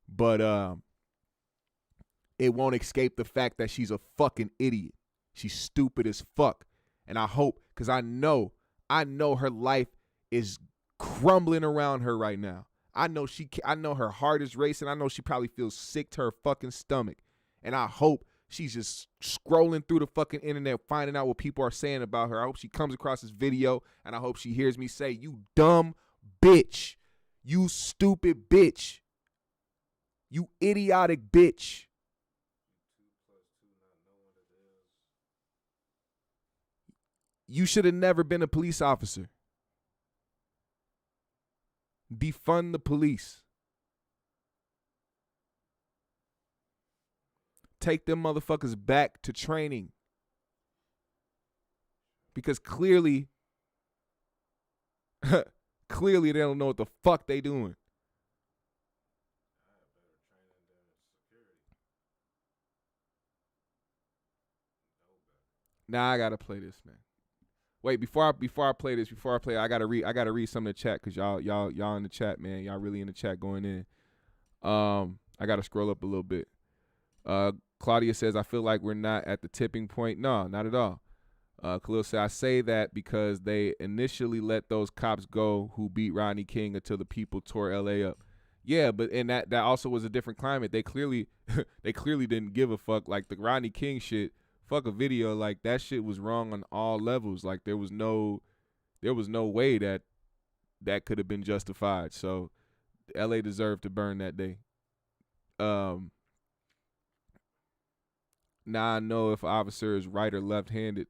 But it won't escape the fact that she's a fucking idiot. She's stupid as fuck. And I hope, because I know her life is crumbling around her right now. I know her heart is racing. I know she probably feels sick to her fucking stomach. And I hope she's just scrolling through the fucking internet, finding out what people are saying about her. I hope she comes across this video, and I hope she hears me say, "You dumb bitch. You stupid bitch. You idiotic bitch. You should have never been a police officer. Defund the police. Take them motherfuckers back to training. Because clearly they don't know what the fuck they doing. Now I gotta play this, man. Wait, before I play, I gotta read some of the chat, because y'all in the chat, man. Y'all really in the chat going in. I gotta scroll up a little bit. Claudia says, I feel like we're not at the tipping point. No, not at all. Khalil said, I say that because they initially let those cops go who beat Rodney King until the people tore LA up. Yeah, but and that also was a different climate. They clearly didn't give a fuck. Like the Rodney King shit, fuck a video. Like that shit was wrong on all levels. Like there was no way that could have been justified. So LA deserved to burn that day. Now I know if officer is right or left-handed.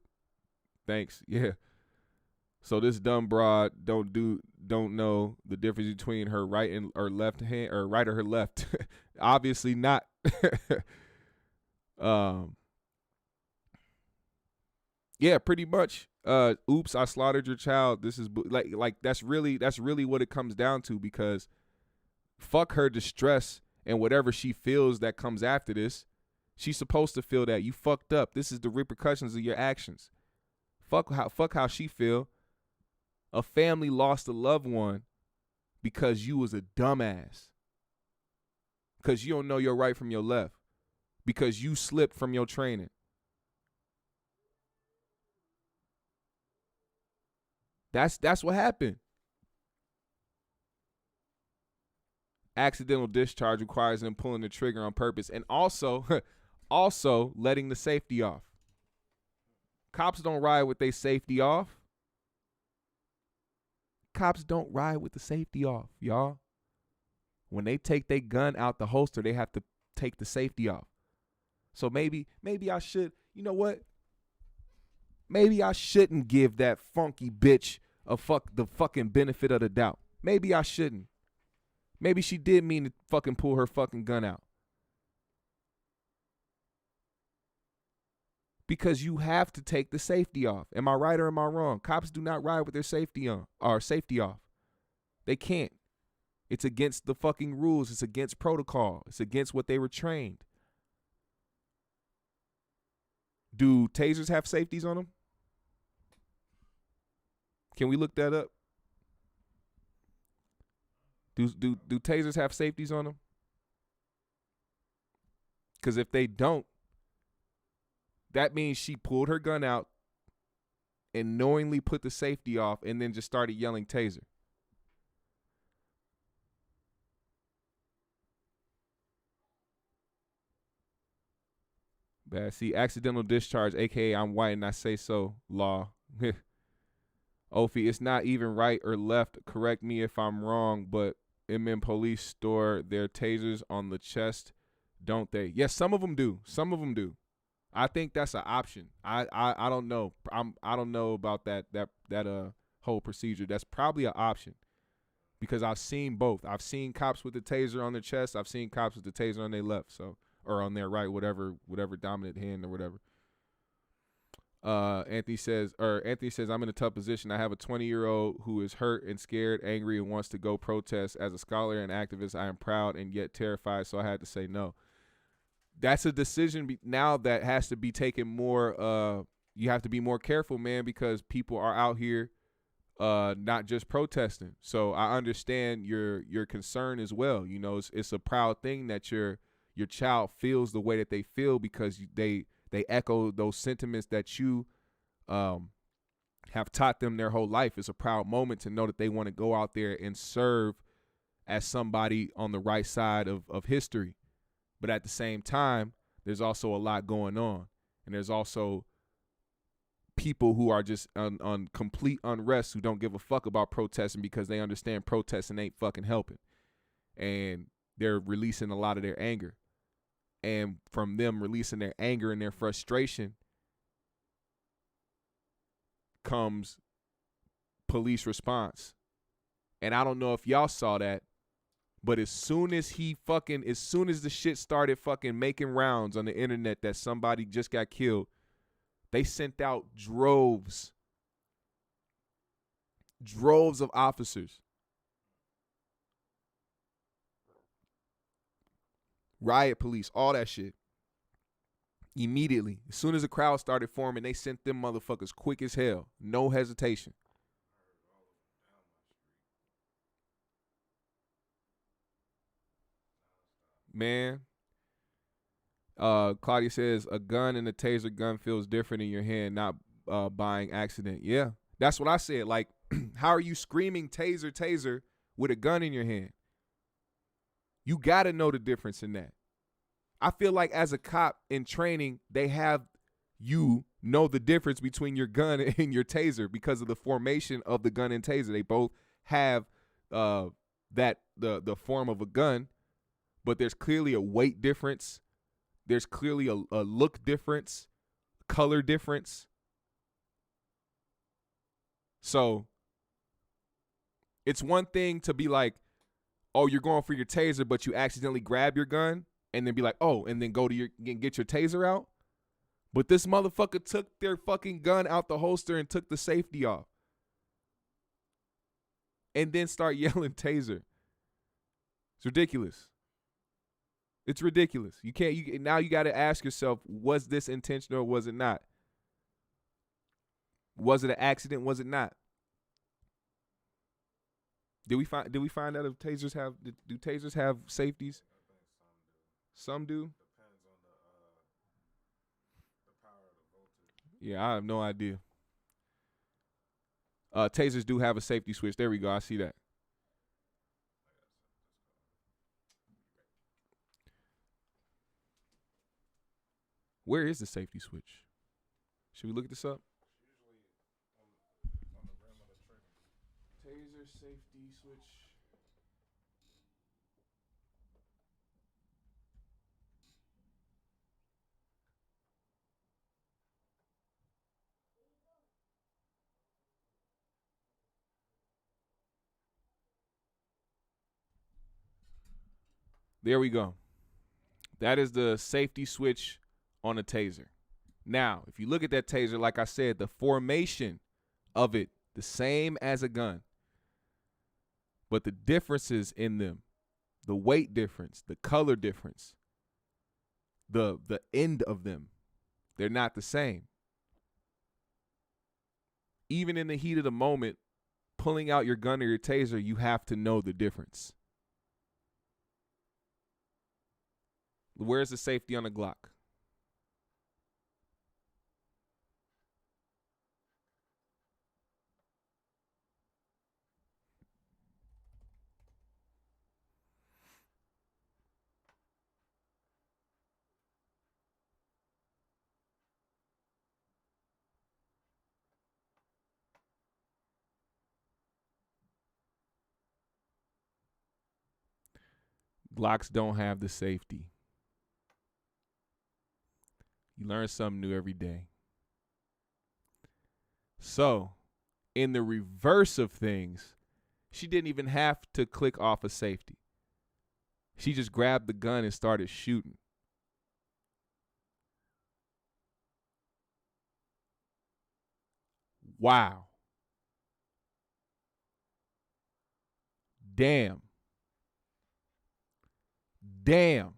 Thanks. Yeah. So this dumb broad don't know the difference between her right and or left hand, or right or her left. Obviously not. Yeah, pretty much. Oops, I slaughtered your child. This is like that's really what it comes down to, because fuck her distress and whatever she feels that comes after this. She's supposed to feel that. You fucked up. This is the repercussions of your actions. Fuck how she feel. A family lost a loved one because you was a dumbass. Because you don't know your right from your left. Because you slipped from your training. That's what happened. Accidental discharge requires them pulling the trigger on purpose, and also letting the safety off. Cops don't ride with their safety off. Cops don't ride with the safety off, y'all. When they take their gun out the holster, they have to take the safety off. So maybe I should, you know what? Maybe I shouldn't give that funky bitch the fucking benefit of the doubt. Maybe I shouldn't. Maybe she did mean to fucking pull her fucking gun out. Because you have to take the safety off. Am I right or am I wrong? Cops do not ride with their safety on or safety off. They can't. It's against the fucking rules. It's against protocol. It's against what they were trained. Do tasers have safeties on them? Can we look that up? Do tasers have safeties on them? Because if they don't, that means she pulled her gun out and knowingly put the safety off and then just started yelling taser. Bad. See, accidental discharge, a.k.a. I'm white and I say so, law. Ophi, it's not even right or left. Correct me if I'm wrong, but in police store their tasers on the chest, don't they? Yes, some of them do. Some of them do. I think that's an option. I don't know. I don't know about that whole procedure. That's probably an option because I've seen both. I've seen cops with the taser on their chest. I've seen cops with the taser on their left, or on their right, whatever dominant hand or whatever. Anthony says, I'm in a tough position. I have a 20-year-old who is hurt and scared, angry, and wants to go protest. As a scholar and activist, I am proud and yet terrified, so I had to say no. That's a decision now that has to be taken more. You have to be more careful, man, because people are out here not just protesting. So I understand your concern as well. You know, it's a proud thing that your child feels the way that they feel because they echo those sentiments that you have taught them their whole life. It's a proud moment to know that they want to go out there and serve as somebody on the right side of history. But at the same time, there's also a lot going on. And there's also people who are just on complete unrest who don't give a fuck about protesting because they understand protesting ain't fucking helping. And they're releasing a lot of their anger. And from them releasing their anger and their frustration comes police response. And I don't know if y'all saw that, but as soon as the shit started fucking making rounds on the internet that somebody just got killed, they sent out droves of officers. Riot police, all that shit. Immediately. As soon as the crowd started forming, they sent them motherfuckers quick as hell. No hesitation. Man. Claudia says, a gun and a taser gun feels different in your hand, not buying accident. Yeah. That's what I said. Like, how are you screaming taser, taser with a gun in your hand? You got to know the difference in that. I feel like as a cop in training, they have you know the difference between your gun and your taser because of the formation of the gun and taser. They both have the form of a gun, but there's clearly a weight difference. There's clearly a look difference, color difference. So it's one thing to be like, oh, you're going for your taser, but you accidentally grab your gun and then be like, oh, and then go to get your taser out. But this motherfucker took their fucking gun out the holster and took the safety off. And then start yelling taser. It's ridiculous. It's ridiculous. Now you got to ask yourself, was this intentional or was it not? Was it an accident? Was it not? Did we find out if tasers do tasers have safeties? Some do. Depends on the power of the voltage. Yeah, I have no idea. Tasers do have a safety switch. There we go. I see that. Where is the safety switch? Should we look this up? Usually on the rim of the trigger. Taser safety switch. There we go. That is the safety switch on a taser. Now, if you look at that taser, like I said, the formation of it, the same as a gun. But the differences in them, the weight difference, the color difference, the end of them, they're not the same. Even in the heat of the moment, pulling out your gun or your taser, you have to know the difference. Where's the safety on the Glock? Glocks don't have the safety. You learn something new every day. So, in the reverse of things, she didn't even have to click off a safety. She just grabbed the gun and started shooting. Wow. Damn. Damn.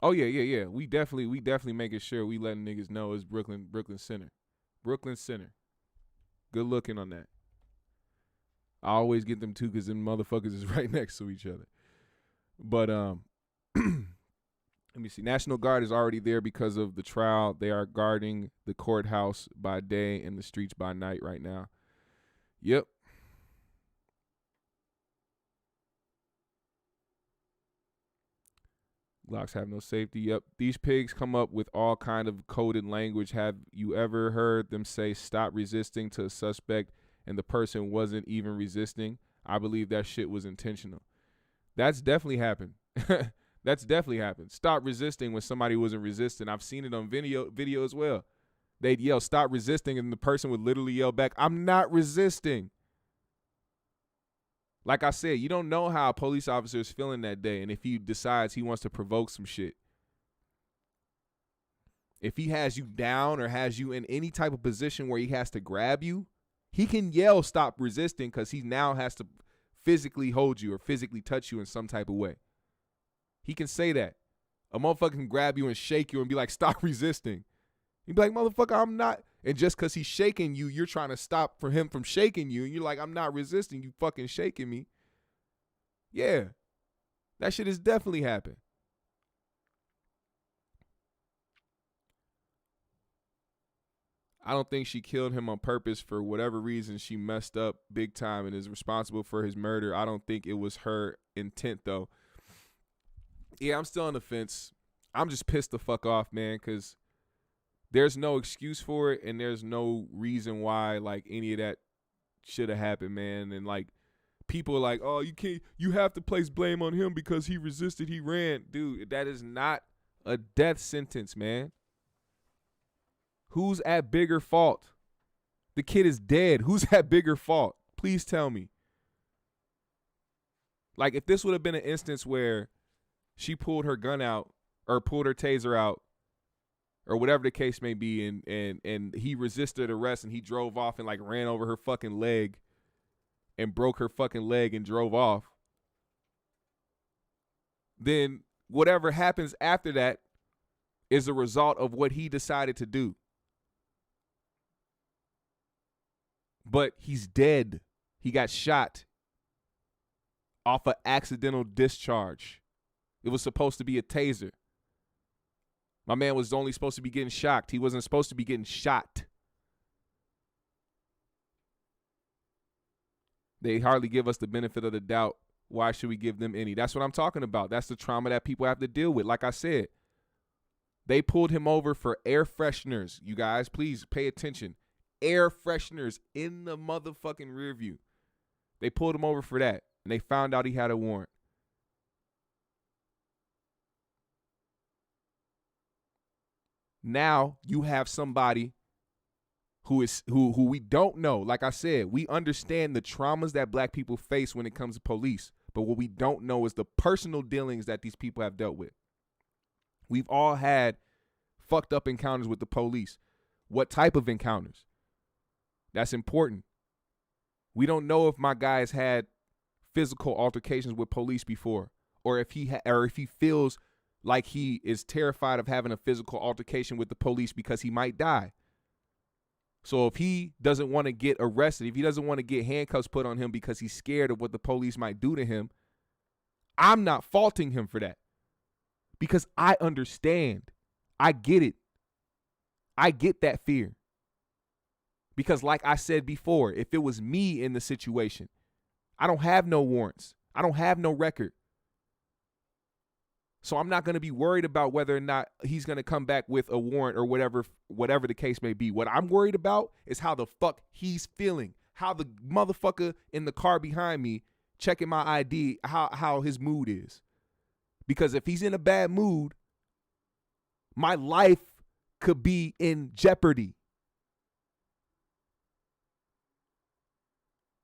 Oh yeah. We definitely making sure we letting niggas know it's Brooklyn Center. Brooklyn Center. Good looking on that. I always get them too because them motherfuckers is right next to each other. But let me see. National Guard is already there because of the trial. They are guarding the courthouse by day and the streets by night right now. Yep. Glocks have no safety. Yep. These pigs come up with all kind of coded language. Have you ever heard them say stop resisting to a suspect and the person wasn't even resisting? I believe that shit was intentional. That's definitely happened. That's definitely happened. Stop resisting when somebody wasn't resisting. I've seen it on video as well. They'd yell stop resisting and the person would literally yell back, I'm not resisting. Like I said, you don't know how a police officer is feeling that day and if he decides he wants to provoke some shit. If he has you down or has you in any type of position where he has to grab you, he can yell stop resisting because he now has to physically hold you or physically touch you in some type of way. He can say that. A motherfucker can grab you and shake you and be like, stop resisting. He'd be like, motherfucker, I'm not. And just because he's shaking you, you're trying to stop for him from shaking you. And you're like, I'm not resisting. You fucking shaking me. Yeah. That shit has definitely happened. I don't think she killed him on purpose. For whatever reason, she messed up big time and is responsible for his murder. I don't think it was her intent, though. Yeah, I'm still on the fence. I'm just pissed the fuck off, man, because there's no excuse for it, and there's no reason why, like, any of that should have happened, man. And, like, people are like, oh, you have to place blame on him because he resisted, he ran. Dude, that is not a death sentence, man. Who's at bigger fault? The kid is dead. Who's at bigger fault? Please tell me. Like, if this would have been an instance where she pulled her gun out or pulled her taser out or whatever the case may be, and he resisted arrest and he drove off and, like, ran over her fucking leg and broke her fucking leg and drove off, then whatever happens after that is a result of what he decided to do. But he's dead. He got shot off an accidental discharge. It was supposed to be a taser. My man was only supposed to be getting shocked. He wasn't supposed to be getting shot. They hardly give us the benefit of the doubt. Why should we give them any? That's what I'm talking about. That's the trauma that people have to deal with. Like I said, they pulled him over for air fresheners. You guys, please pay attention. Air fresheners in the motherfucking rear view. They pulled him over for that, and they found out he had a warrant. Now you have somebody who we don't know. Like I said, we understand the traumas that black people face when it comes to police, but what we don't know is the personal dealings that these people have dealt with. We've all had fucked up encounters with the police. What type of encounters? That's important. We don't know if my guy has had physical altercations with police before, or if he feels like he is terrified of having a physical altercation with the police because he might die. So if he doesn't want to get arrested, if he doesn't want to get handcuffs put on him because he's scared of what the police might do to him, I'm not faulting him for that, because I understand. I get it. I get that fear. Because like I said before, if it was me in the situation, I don't have no warrants. I don't have no record. So I'm not going to be worried about whether or not he's going to come back with a warrant or whatever the case may be. What I'm worried about is how the fuck he's feeling, how the motherfucker in the car behind me checking my ID, how his mood is. Because if he's in a bad mood, my life could be in jeopardy.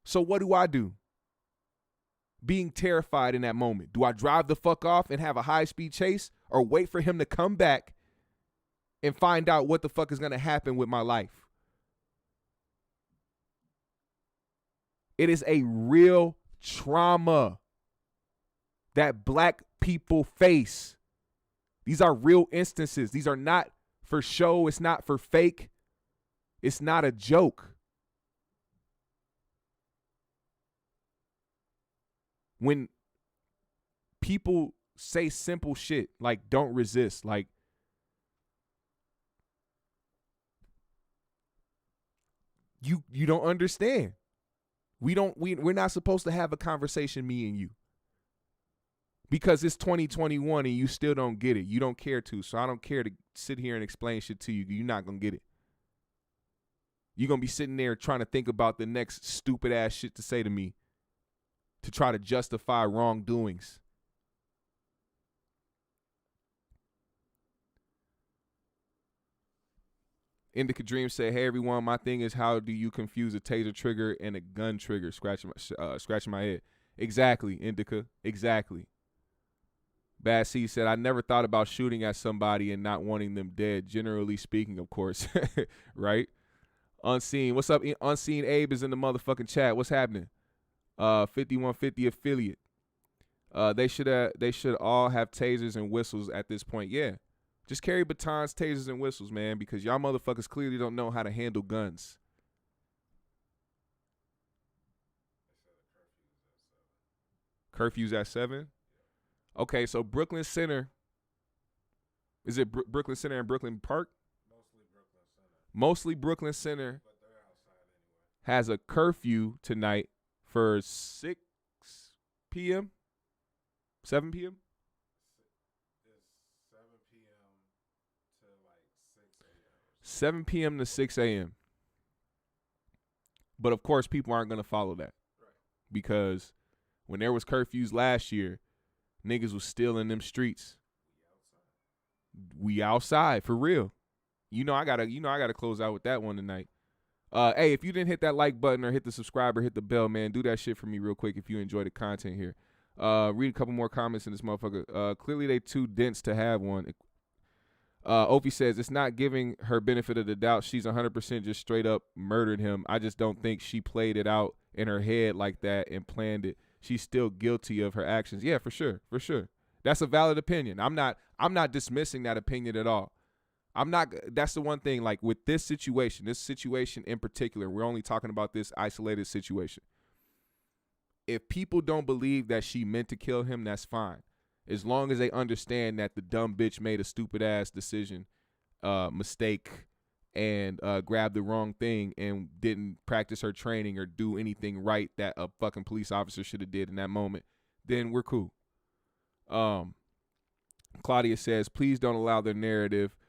So what do? Being terrified in that moment. Do I drive the fuck off and have a high-speed chase, or wait for him to come back and find out what the fuck is going to happen with my life? It is a real trauma that black people face. These are real instances. These are not for show. It's not for fake. It's not a joke. When people say simple shit like don't resist, like you don't understand. We're not supposed to have a conversation, me and you. Because it's 2021 and you still don't get it. You don't care to. So I don't care to sit here and explain shit to you. You're not going to get it. You're going to be sitting there trying to think about the next stupid ass shit to say to me to try to justify wrongdoings. Indica Dream said, "Hey everyone, my thing is, how do you confuse a taser trigger and a gun trigger?" Scratching my head. Exactly, Indica. Exactly. Bad C said, "I never thought about shooting at somebody and not wanting them dead. Generally speaking, of course." Right? Unseen. What's up? Unseen Abe is in the motherfucking chat. What's happening? 5150 affiliate. They should all have tasers and whistles at this point. Yeah. Just carry batons, tasers, and whistles, man, because y'all motherfuckers clearly don't know how to handle guns. Curfew's at 7? Okay, so Brooklyn Center. Is it Brooklyn Center and Brooklyn Park? Mostly Brooklyn Center. But they're outside anyway. Has a curfew tonight for 6 p.m.? 7 p.m.? 7 p.m. to 6 a.m. But of course, people aren't going to follow that. Right. Because when there was curfews last year, niggas was still in them streets. We outside for real. I gotta close out with that one tonight. Hey, if you didn't hit that like button or hit the subscribe or hit the bell, man, do that shit for me real quick if you enjoy the content here. Read a couple more comments in this motherfucker. Clearly they too dense to have one. Opie says, "It's not giving her benefit of the doubt. She's 100% just straight up murdered him. I just don't think she played it out in her head like that and planned it. She's still guilty of her actions." Yeah, for sure. For sure. That's a valid opinion. I'm not dismissing that opinion at all. That's the one thing, like with this situation in particular, we're only talking about this isolated situation. If people don't believe that she meant to kill him, that's fine. As long as they understand that the dumb bitch made a stupid ass decision, mistake, and grabbed the wrong thing and didn't practice her training or do anything right that a fucking police officer should have did in that moment, then we're cool. Claudia says, "Please don't allow their narrative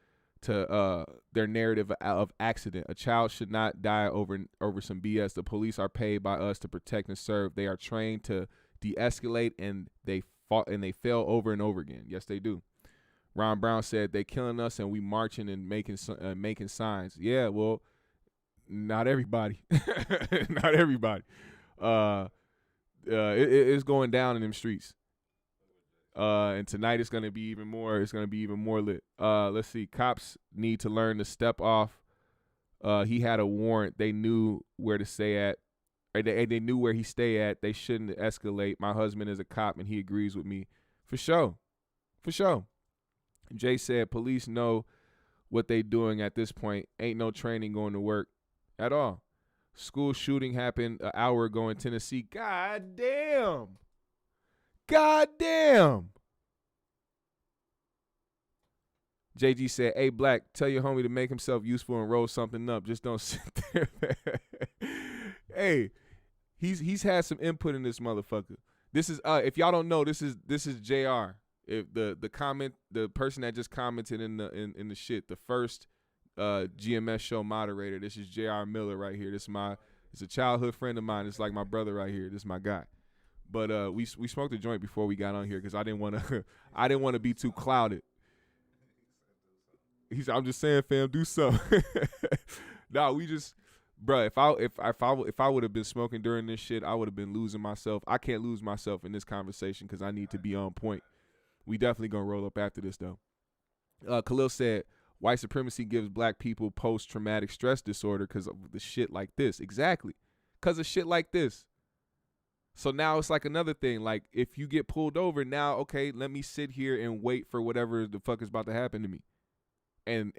of accident. A child should not die over some BS. The police are paid by us to protect and serve. They are trained to de-escalate, and they fail over and over again." Yes, they do. Ron Brown said, "They killing us and we marching and making signs." Yeah, well, Not everybody. Not everybody. It's going down in them streets. And tonight it's gonna be even more. It's gonna be even more lit. Let's see. Cops need to learn to step off. He had a warrant. They knew where to stay at. Or they knew where he stay at. They shouldn't escalate. My husband is a cop and he agrees with me. For sure. For sure. Jay said police know what they doing at this point. Ain't no training going to work at all. School shooting happened an hour ago in Tennessee. God damn. God damn. JG said, hey, Black, tell your homie to make himself useful and roll something up. Just don't sit there. Hey, he's had some input in this motherfucker. This is if y'all don't know, this is JR. If the person that just commented in the shit, the first GMS Show moderator. This is JR Miller right here. It's a childhood friend of mine. It's like my brother right here. This is my guy. But we smoked a joint before we got on here because I didn't want to be too clouded. I'm just saying, fam, do something. Nah, we just, bro. If I would have been smoking during this shit, I would have been losing myself. I can't lose myself in this conversation because I need to be on point. We definitely gonna roll up after this though. Khalil said, white supremacy gives black people post-traumatic stress disorder because of the shit like this. Exactly, because of shit like this. So now it's like another thing. Like if you get pulled over, now okay, let me sit here and wait for whatever the fuck is about to happen to me. And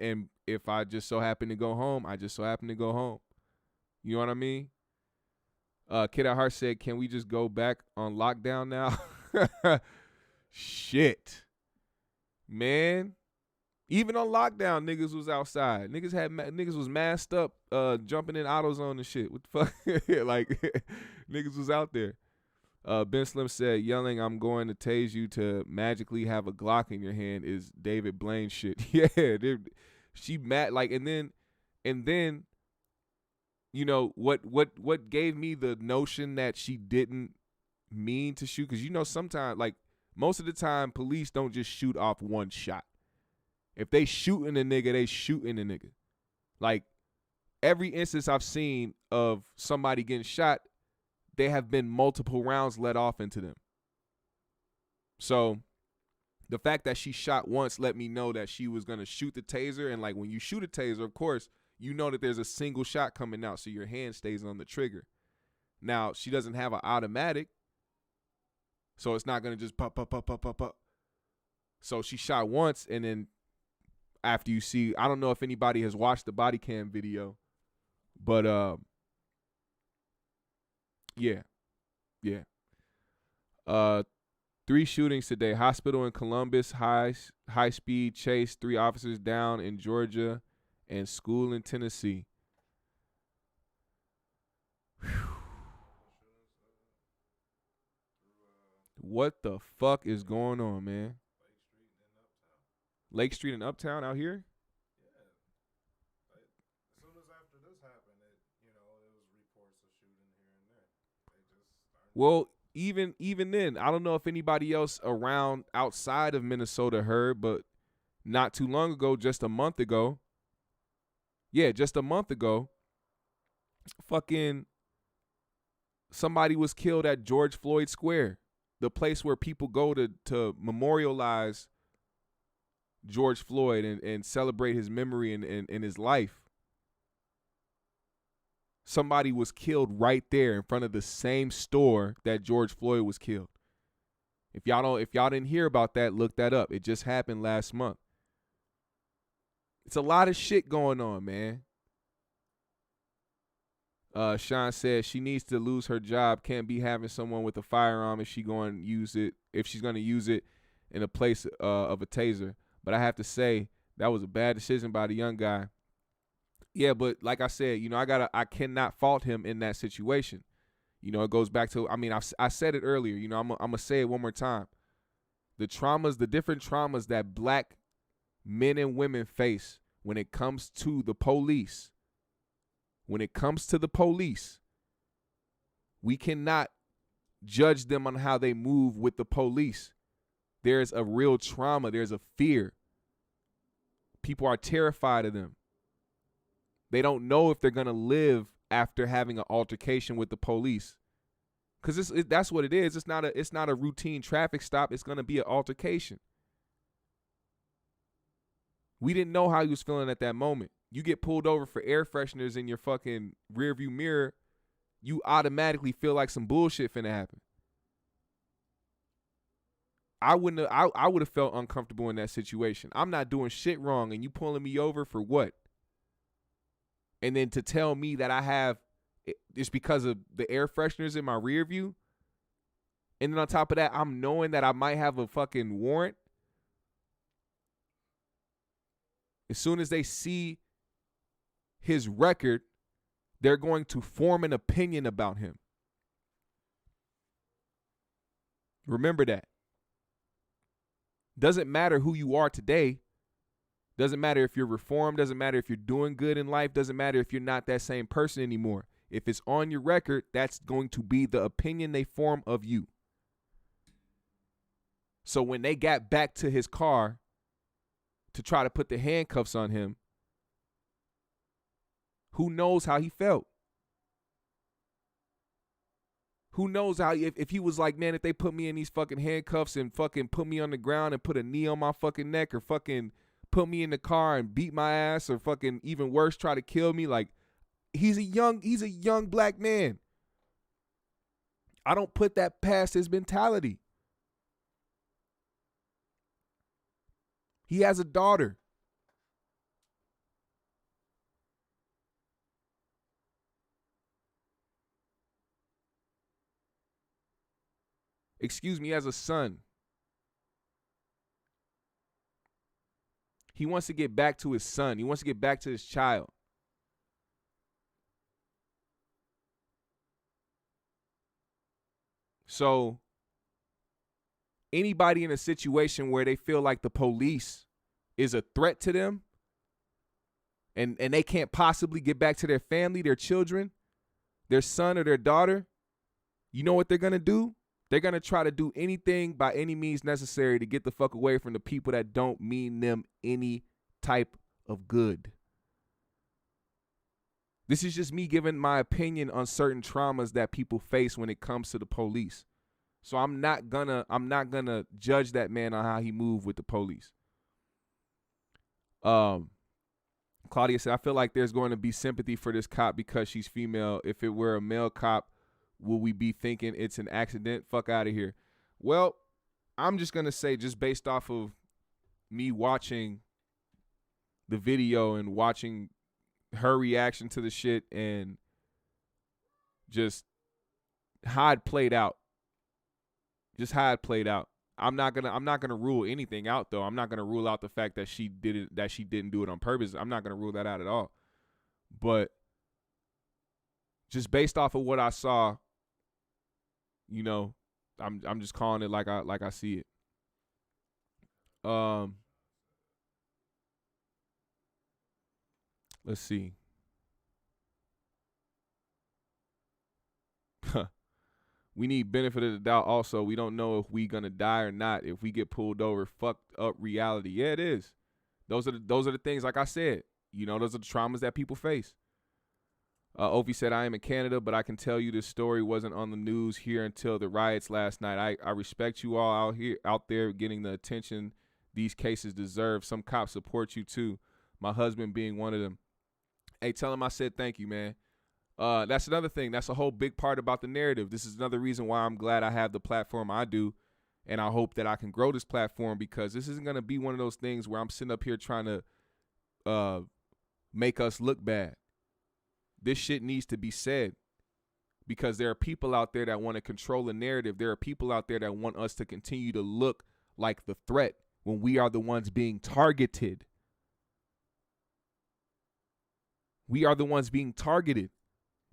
if I just so happen to go home, I just so happen to go home. You know what I mean? Kid at Heart said, can we just go back on lockdown now? Shit. Man. Even on lockdown, niggas was outside. Niggas was masked up, jumping in AutoZone and shit. What the fuck? Like, niggas was out there. Ben Slim said, yelling, I'm going to tase you to magically have a Glock in your hand is David Blaine shit. Yeah, she mad. Like, and then, you know, what gave me the notion that she didn't mean to shoot? Because, you know, sometimes, like, most of the time, police don't just shoot off one shot. If they shooting a nigga, they shooting a nigga. Like, every instance I've seen of somebody getting shot, they have been multiple rounds let off into them. So the fact that she shot once let me know that she was going to shoot the taser. And like when you shoot a taser, of course, you know that there's a single shot coming out. So your hand stays on the trigger. Now, she doesn't have an automatic. So it's not going to just pop, pop, pop, pop, pop, pop. So she shot once. And then after you see, I don't know if anybody has watched the body cam video, but yeah. 3 shootings today. Hospital in Columbus, high speed chase, 3 officers down in Georgia, and school in Tennessee. Whew. What the fuck is going on, man? Lake Street and Uptown out here? Well, even then, I don't know if anybody else around outside of Minnesota heard, but not too long ago, just a month ago, fucking somebody was killed at George Floyd Square, the place where people go to memorialize George Floyd and celebrate his memory and his life. Somebody was killed right there in front of the same store that George Floyd was killed. If y'all didn't hear about that, look that up. It just happened last month. It's a lot of shit going on, man. Sean says she needs to lose her job. Can't be having someone with a firearm if she's going to use it in a place of a taser. But I have to say that was a bad decision by the young guy. Yeah, but like I said, you know, I cannot fault him in that situation. You know, it goes back to, I mean, I said it earlier, you know, I'm going to say it one more time. The different traumas that black men and women face when it comes to the police. When it comes to the police, we cannot judge them on how they move with the police. There's a real trauma. There's a fear. People are terrified of them. They don't know if they're going to live after having an altercation with the police. Because that's what it is. It's not a routine traffic stop. It's going to be an altercation. We didn't know how he was feeling at that moment. You get pulled over for air fresheners in your fucking rearview mirror, you automatically feel like some bullshit finna happen. I would have felt uncomfortable in that situation. I'm not doing shit wrong, and you pulling me over for what? And then to tell me that it's because of the air fresheners in my rear view. And then on top of that, I'm knowing that I might have a fucking warrant. As soon as they see his record, they're going to form an opinion about him. Remember that. Doesn't matter who you are today. Doesn't matter if you're reformed. Doesn't matter if you're doing good in life. Doesn't matter if you're not that same person anymore. If it's on your record, that's going to be the opinion they form of you. So when they got back to his car to try to put the handcuffs on him, who knows how he felt? Who knows how, if he was like, man, if they put me in these fucking handcuffs and fucking put me on the ground and put a knee on my fucking neck, or fucking put me in the car and beat my ass, or fucking even worse, try to kill me. Like, he's a young black man. I don't put that past his mentality. He has a daughter. Excuse me, he has a son. He wants to get back to his son. He wants to get back to his child. So anybody in a situation where they feel like the police is a threat to them, and they can't possibly get back to their family, their children, their son or their daughter, you know what they're going to do? They're going to try to do anything by any means necessary to get the fuck away from the people that don't mean them any type of good. This is just me giving my opinion on certain traumas that people face when it comes to the police. So I'm not gonna judge that man on how he moved with the police. Claudia said, I feel like there's going to be sympathy for this cop because she's female. If it were a male cop, will we be thinking it's an accident? Fuck out of here. Well, I'm just going to say, just based off of me watching the video and watching her reaction to the shit and just how it played out. Just how it played out. I'm not gonna rule anything out though. I'm not gonna rule out the fact that she didn't do it on purpose. I'm not gonna rule that out at all. But just based off of what I saw, you know, I'm just calling it like I see it. Let's see. We need benefit of the doubt also. We don't know if we gonna die or not if we get pulled over. Fucked up reality. Yeah, it is. Those are the things, like I said, you know, those are the traumas that people face. Opie said, I am in Canada, but I can tell you this story wasn't on the news here until the riots last night. I respect you all out there getting the attention these cases deserve. Some cops support you too. My husband being one of them. Hey, tell him I said thank you, man. That's another thing. That's a whole big part about the narrative. This is another reason why I'm glad I have the platform I do, and I hope that I can grow this platform, because this isn't going to be one of those things where I'm sitting up here trying to make us look bad. This shit needs to be said, because there are people out there that want to control the narrative. There are people out there that want us to continue to look like the threat when we are the ones being targeted. We are the ones being targeted.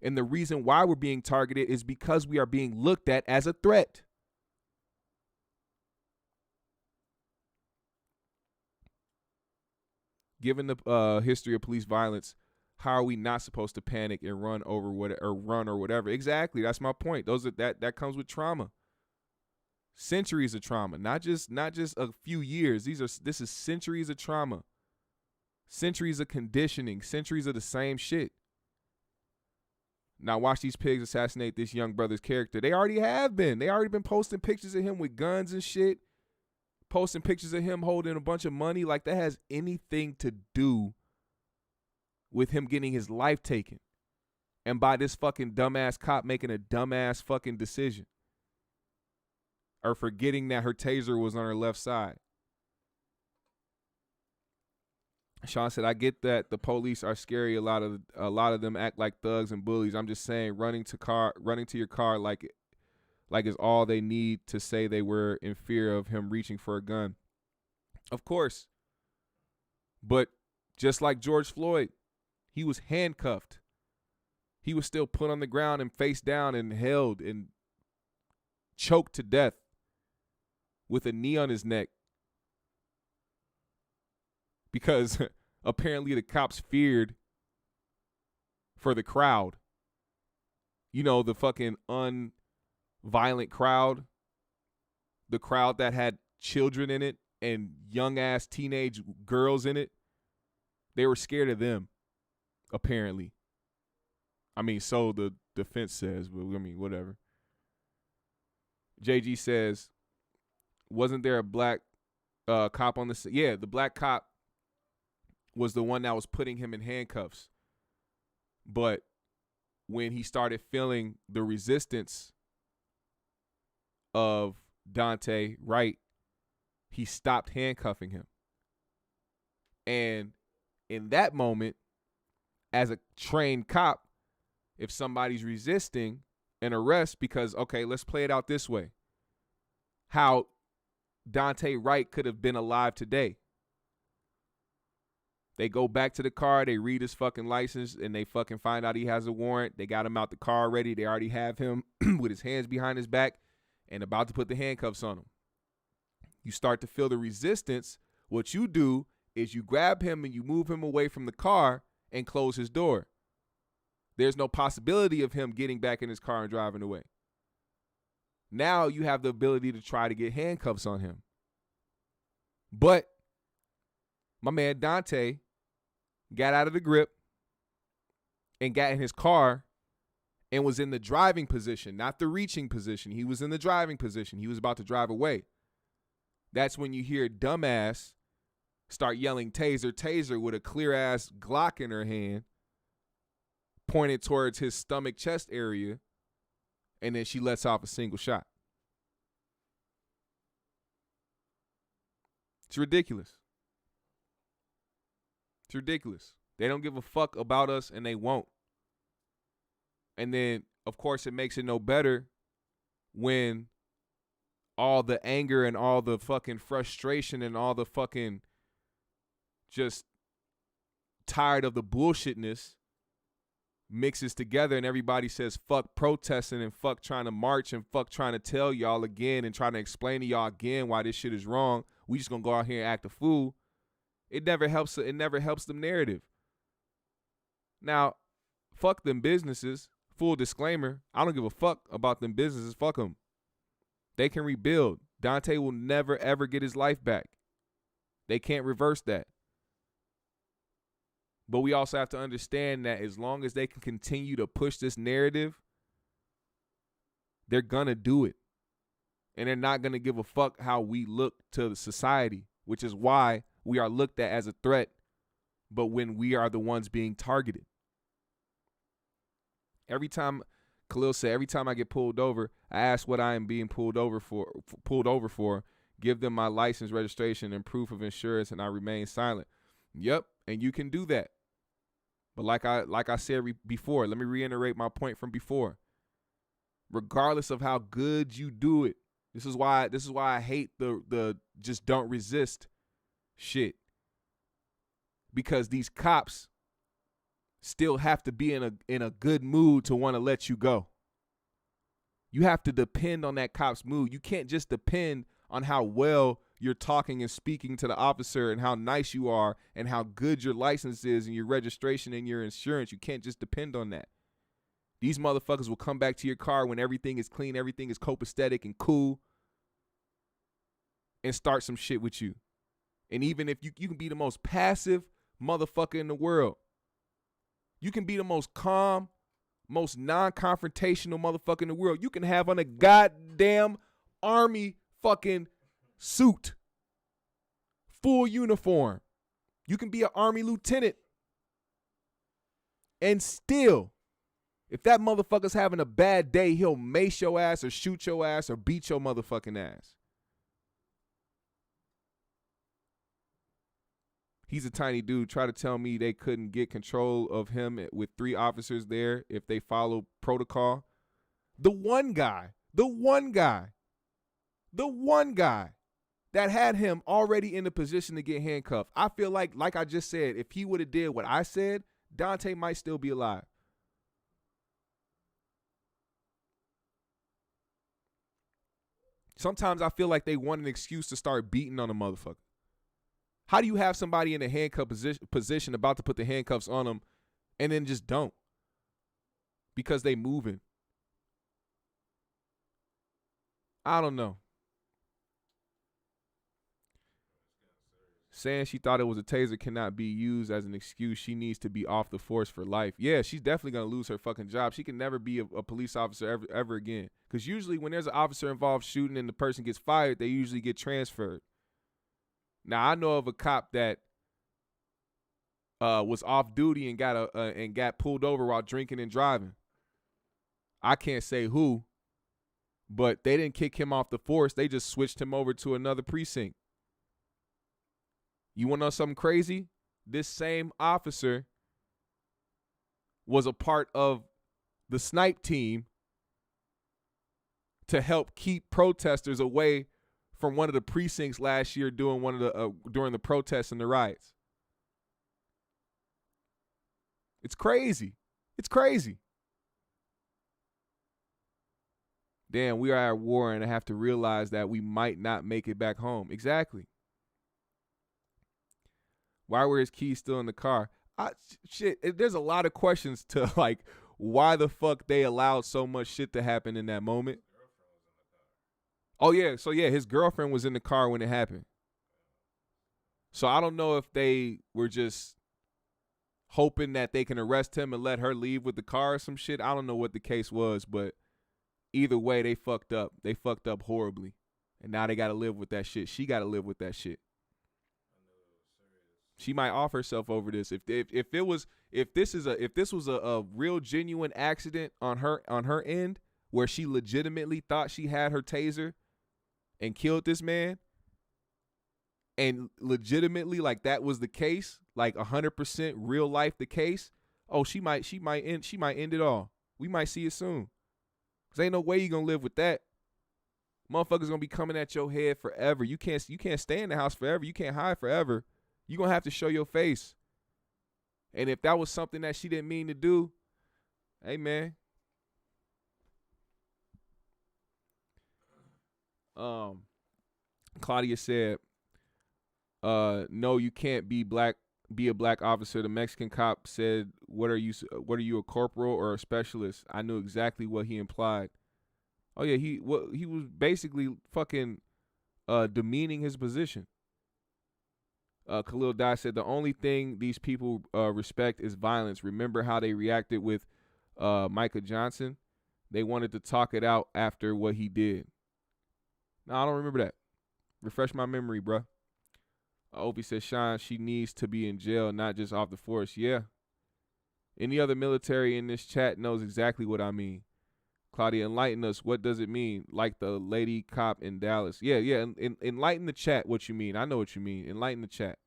And the reason why we're being targeted is because we are being looked at as a threat. Given the history of police violence, how are we not supposed to panic and run or whatever? Exactly, that's my point. That comes with trauma. Centuries of trauma, not just a few years. This is centuries of trauma. Centuries of conditioning, centuries of the same shit. Now watch these pigs assassinate this young brother's character. They already have been. They already been posting pictures of him with guns and shit. Posting pictures of him holding a bunch of money. Like that has anything to do with him getting his life taken. And by this fucking dumbass cop making a dumbass fucking decision. Or forgetting that her taser was on her left side. Sean said, I get that the police are scary. A lot of them act like thugs and bullies. I'm just saying running to your car like it's all they need to say they were in fear of him reaching for a gun. Of course. But just like George Floyd, he was handcuffed. He was still put on the ground and face down and held and choked to death with a knee on his neck. Because apparently the cops feared for the crowd. You know, the fucking unviolent crowd. The crowd that had children in it and young-ass teenage girls in it. They were scared of them, apparently. I mean, so the defense says, but I mean, whatever. JG says, wasn't there a black cop on the... Yeah, the black cop was the one that was putting him in handcuffs. But when he started feeling the resistance of Daunte Wright, he stopped handcuffing him. And in that moment, as a trained cop, if somebody's resisting an arrest because, okay, let's play it out this way. How Daunte Wright could have been alive today. They go back to the car, they read his fucking license, and they fucking find out he has a warrant. They got him out the car already. They already have him with his hands behind his back and about to put the handcuffs on him. You start to feel the resistance. What you do is you grab him and you move him away from the car and close his door. There's no possibility of him getting back in his car and driving away. Now you have the ability to try to get handcuffs on him. But my man Daunte got out of the grip and got in his car and was in the driving position, not the reaching position. He was in the driving position. He was about to drive away. That's when you hear dumbass start yelling taser, taser with a clear-ass Glock in her hand pointed towards his stomach chest area, and then she lets off a single shot. It's ridiculous. It's ridiculous. They don't give a fuck about us, and they won't. And then, of course, it makes it no better when all the anger and all the fucking frustration and all the fucking just tired of the bullshitness mixes together and everybody says fuck protesting and fuck trying to march and fuck trying to tell y'all again and trying to explain to y'all again why this shit is wrong. We just gonna go out here and act a fool. It never helps the narrative. Now, fuck them businesses. Full disclaimer, I don't give a fuck about them businesses. Fuck them. They can rebuild. Daunte will never, ever get his life back. They can't reverse that. But we also have to understand that as long as they can continue to push this narrative, they're going to do it. And they're not going to give a fuck how we look to the society, which is why we are looked at as a threat, but when we are the ones being targeted. Every time, Khalil said, every time I get pulled over, I ask what I am being pulled over for, give them my license, registration, and proof of insurance, and I remain silent. Yep, and you can do that. But like I said before, let me reiterate my point from before. Regardless of how good you do it, this is why I hate the just don't resist shit. Because these cops still have to be in a good mood to want to let you go. You have to depend on that cop's mood. You can't just depend on how well you're talking and speaking to the officer and how nice you are and how good your license is and your registration and your insurance. You can't just depend on that. These motherfuckers will come back to your car when everything is clean, everything is copacetic and cool, and start some shit with you. And even if you can be the most passive motherfucker in the world. You can be the most calm, most non-confrontational motherfucker in the world. You can have on a goddamn army fucking suit, full uniform. You can be an army lieutenant. And still, if that motherfucker's having a bad day, he'll mace your ass or shoot your ass or beat your motherfucking ass. He's a tiny dude. Try to tell me they couldn't get control of him with 3 officers there if they follow protocol. The one guy that had him already in the position to get handcuffed. I feel like I just said, if he would have did what I said, Daunte might still be alive. Sometimes I feel like they want an excuse to start beating on a motherfucker. How do you have somebody in a handcuff position about to put the handcuffs on them and then just don't? Because they moving. I don't know. Saying she thought it was a taser cannot be used as an excuse. She needs to be off the force for life. Yeah, she's definitely going to lose her fucking job. She can never be a police officer ever again. Because usually when there's an officer involved shooting and the person gets fired, they usually get transferred. Now, I know of a cop that was off duty and got pulled over while drinking and driving. I can't say who, but they didn't kick him off the force. They just switched him over to another precinct. You want to know something crazy? This same officer was a part of the snipe team to help keep protesters away from one of the precincts last year during during the protests and the riots. It's crazy. It's crazy. Damn, we are at war and I have to realize that we might not make it back home. Exactly. Why were his keys still in the car? There's a lot of questions to like why the fuck they allowed so much shit to happen in that moment. Oh, yeah. So, yeah, his girlfriend was in the car when it happened. So, I don't know if they were just hoping that they can arrest him and let her leave with the car or some shit. I don't know what the case was, but either way, they fucked up. They fucked up horribly. And now they got to live with that shit. She got to live with that shit. She might off herself over this. If this was a real genuine accident on her end where she legitimately thought she had her taser and killed this man, and legitimately like that was the case, like 100% real life the case, oh, she might end it all. We might see it soon. Cause ain't no way you gonna live with that. Motherfuckers gonna be coming at your head forever. You can't stay in the house forever. You can't hide forever. You gonna have to show your face. And if that was something that she didn't mean to do, hey man. Claudia said, no, you can't be a black officer. The Mexican cop said, what are you, a corporal or a specialist? I knew exactly what he implied. Oh yeah, he was basically fucking demeaning his position. Khalil Dye said, the only thing these people respect is violence. Remember how they reacted with Micah Johnson? They wanted to talk it out after what he did. No, I don't remember that. Refresh my memory, bruh. Opie says, Sean, she needs to be in jail, not just off the force. Yeah. Any other military in this chat knows exactly what I mean. Claudia, enlighten us. What does it mean? Like the lady cop in Dallas. Yeah. Enlighten the chat what you mean. I know what you mean. Enlighten the chat.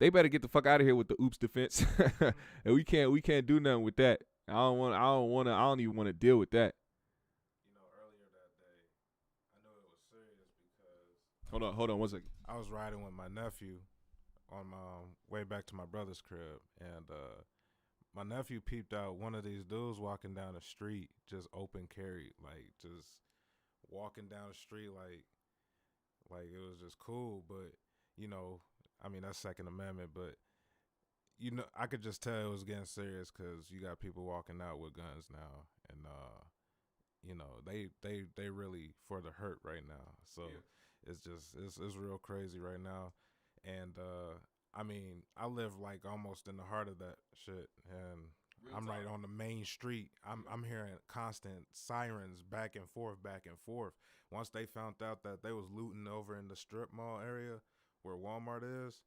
They better get the fuck out of here with the oops defense. And we can't do nothing with that. I don't even want to deal with that. Earlier that day, I knew it was serious because Hold on 1 second. I was riding with my nephew on my way back to my brother's crib, and my nephew peeped out one of these dudes walking down the street, just open carry, like just walking down the street, like it was just cool. But that's Second Amendment, but I could just tell it was getting serious because you got people walking out with guns now, and they really for the hurt right now. So it's real crazy right now. And I mean, I live like almost in the heart of that shit, and I'm right on the main street. I'm hearing constant sirens back and forth, back and forth. Once they found out that they was looting over in the strip mall area where Walmart is,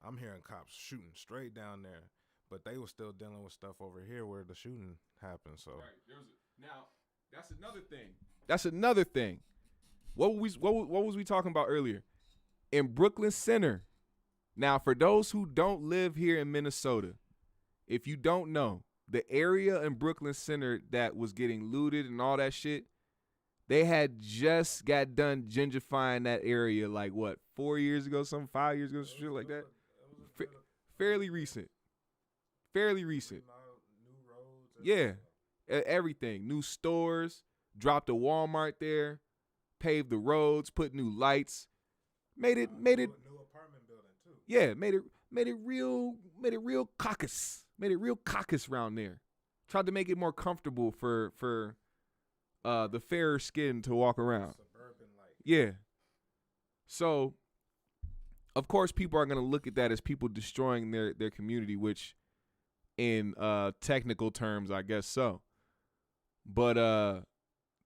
I'm hearing cops shooting straight down there. But they were still dealing with stuff over here where the shooting happened. So now that's another thing. That's another thing. What was we talking about earlier? In Brooklyn Center. Now, for those who don't live here in Minnesota, if you don't know, the area in Brooklyn Center that was getting looted and all that shit, they had just got done gentrifying that area like what, 4 years ago, 5 years ago, some shit like that. Fairly recent. Yeah, everything. New stores, dropped a Walmart there, paved the roads, put new lights, made it new apartment building too. Yeah, made it real caucus. Made it real caucus around there. Tried to make it more comfortable for the fairer skin to walk around. Suburban life. Yeah. So, of course, people are gonna look at that as people destroying their community, which in technical terms, I guess so. But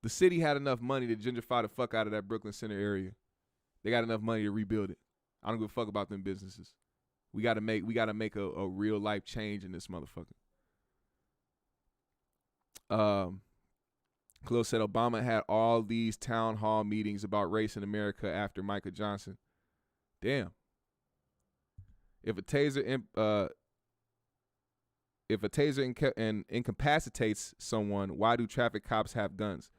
the city had enough money to gentrify the fuck out of that Brooklyn Center area. They got enough money to rebuild it. I don't give a fuck about them businesses. We gotta make a real life change in this motherfucker. Khalil said Obama had all these town hall meetings about race in America after Micah Johnson. Damn. If a taser incapacitates someone, why do traffic cops have guns?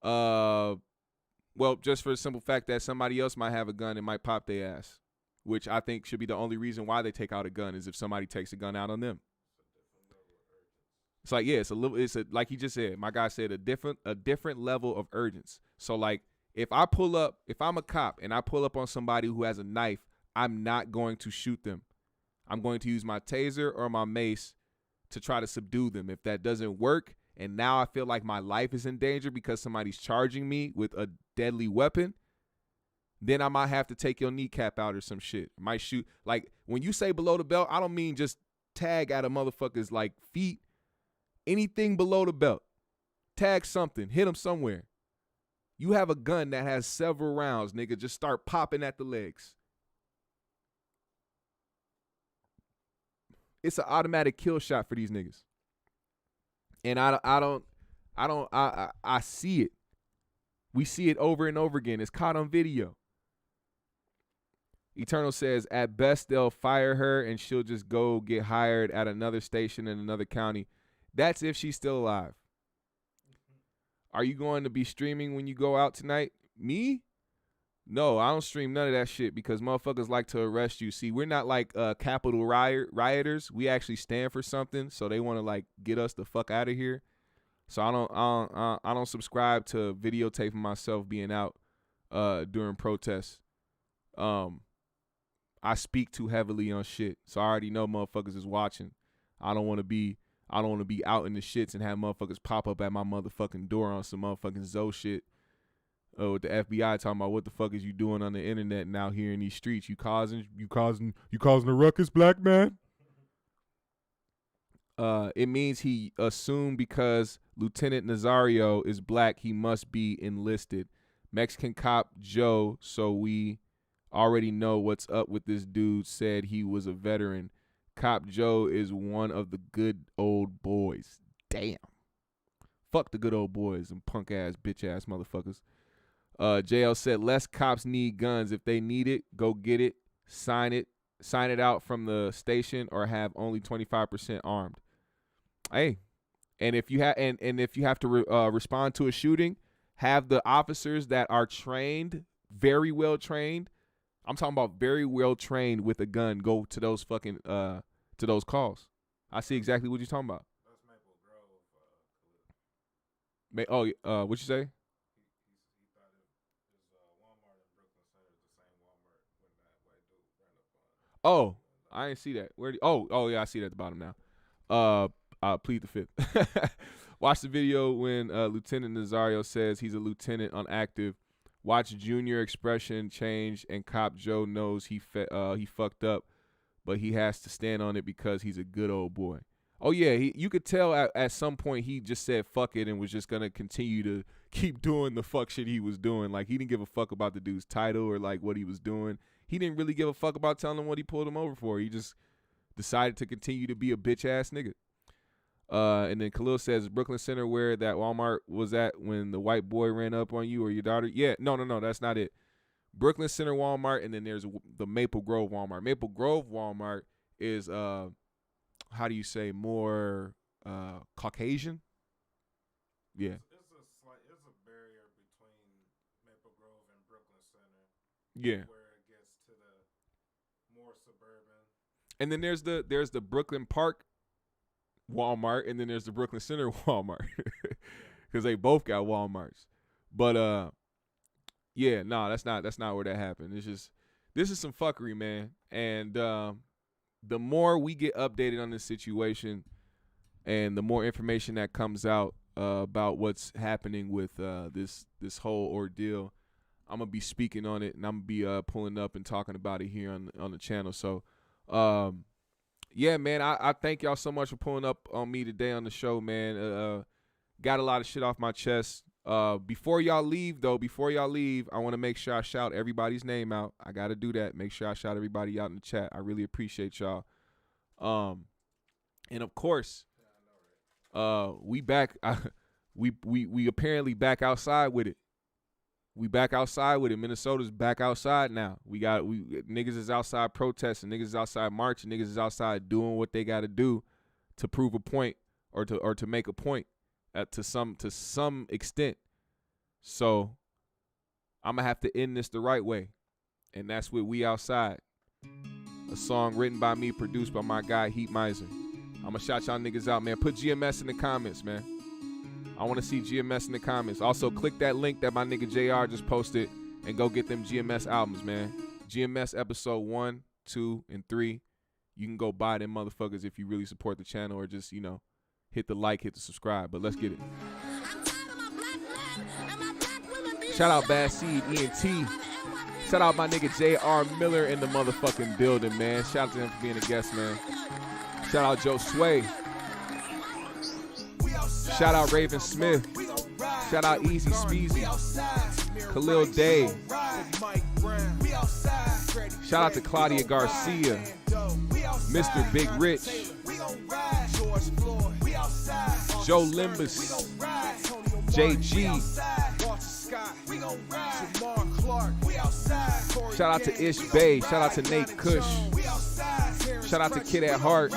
Well, just for the simple fact that somebody else might have a gun and might pop their ass, which I think should be the only reason why they take out a gun is if somebody takes a gun out on them. It's like, yeah, it's like he just said, my guy said, a different level of urgency. So like if I'm a cop and I pull up on somebody who has a knife, I'm not going to shoot them. I'm going to use my taser or my mace to try to subdue them. If that doesn't work, and now I feel like my life is in danger because somebody's charging me with a deadly weapon, then I might have to take your kneecap out or some shit. I might shoot. Like, when you say below the belt, I don't mean just tag at a motherfucker's, like, feet. Anything below the belt. Tag something. Hit him somewhere. You have a gun that has several rounds, nigga. Just start popping at the legs. It's an automatic kill shot for these niggas. And I see it. We see it over and over again. It's caught on video. Eternal says, at best, they'll fire her and she'll just go get hired at another station in another county. That's if she's still alive. Are you going to be streaming when you go out tonight? Me? No, I don't stream none of that shit because motherfuckers like to arrest you. See, we're not like Capitol rioters. We actually stand for something, so they want to like get us the fuck out of here. So I don't subscribe to videotaping myself being out during protests. I speak too heavily on shit, so I already know motherfuckers is watching. I don't want to be out in the shits and have motherfuckers pop up at my motherfucking door on some motherfucking Zoe shit. With the FBI talking about what the fuck is you doing on the internet and out here in these streets? You causing a ruckus, black man? It means he assumed because Lieutenant Nazario is black, he must be enlisted. Mexican cop Joe, so we already know what's up with this dude, said he was a veteran. Cop Joe is one of the good old boys. Damn. Fuck the good old boys and punk ass, bitch ass motherfuckers. JL said less cops need guns. If they need it, go get it. Sign it out from the station, or have only 25% armed. Hey, and if you have to respond to a shooting, have the officers that are trained, very well trained. I'm talking about very well trained with a gun. Go to those fucking to those calls. I see exactly what you're talking about. That's Maple Grove. What you say? He thought his Walmart in Brooklyn Center is the same Walmart when that white dude ran up on. Oh, I didn't see that. Oh yeah, I see it at the bottom now. I'll plead the fifth. Watch the video when Lieutenant Nazario says he's a lieutenant on active. Watch Junior expression change, and Cop Joe knows he fucked up, but he has to stand on it because he's a good old boy. Oh, yeah, you could tell at some point he just said fuck it and was just going to continue to keep doing the fuck shit he was doing. Like, he didn't give a fuck about the dude's title or, like, what he was doing. He didn't really give a fuck about telling him what he pulled him over for. He just decided to continue to be a bitch-ass nigga. And then Khalil says, Brooklyn Center where that Walmart was at when the white boy ran up on you or your daughter? Yeah, no, that's not it. Brooklyn Center Walmart, and then there's the Maple Grove Walmart. Maple Grove Walmart is, how do you say, more Caucasian? Yeah. It's a barrier between Maple Grove and Brooklyn Center. Yeah. Where it gets to the more suburban. And then there's the Brooklyn Park Walmart, and then there's the Brooklyn Center Walmart, because they both got Walmarts. But yeah, no, that's not where that happened. This is some fuckery, man. And the more we get updated on this situation, and the more information that comes out about what's happening with this whole ordeal, I'm gonna be speaking on it, and I'm gonna be pulling up and talking about it here on the channel. So. Yeah, man, I thank y'all so much for pulling up on me today on the show, man. Got a lot of shit off my chest. Before y'all leave, I want to make sure I shout everybody's name out. I got to do that. Make sure I shout everybody out in the chat. I really appreciate y'all. And of course, we back. We apparently back outside with it. We back outside with it. Minnesota's back outside now. Niggas is outside protesting. Niggas is outside marching. Niggas is outside doing what they got to do to prove a point or to make a point to some extent. So I'm gonna have to end this the right way, and that's with "We Outside," a song written by me, produced by my guy Heat Miser. I'm gonna shout y'all niggas out, man. Put GMS in the comments, man. I want to see GMS in the comments. Also, click that link that my nigga JR just posted and go get them GMS albums, man. GMS episode 1, 2, and 3. You can go buy them motherfuckers if you really support the channel, or just, hit the like, hit the subscribe. But let's get it. Shout out Bad Seed, ENT. Shout out my nigga JR Miller in the motherfucking building, man. Shout out to him for being a guest, man. Shout out Joe Sway. Shout out Raven Smith. Shout out Easy Speezy. Khalil Day. Shout out to Claudia Garcia. Mr. Big Rich. Joe Limbus. JG. Shout out to Ish Bay. Shout out to Nate Kush. Shout out to Kid at Heart.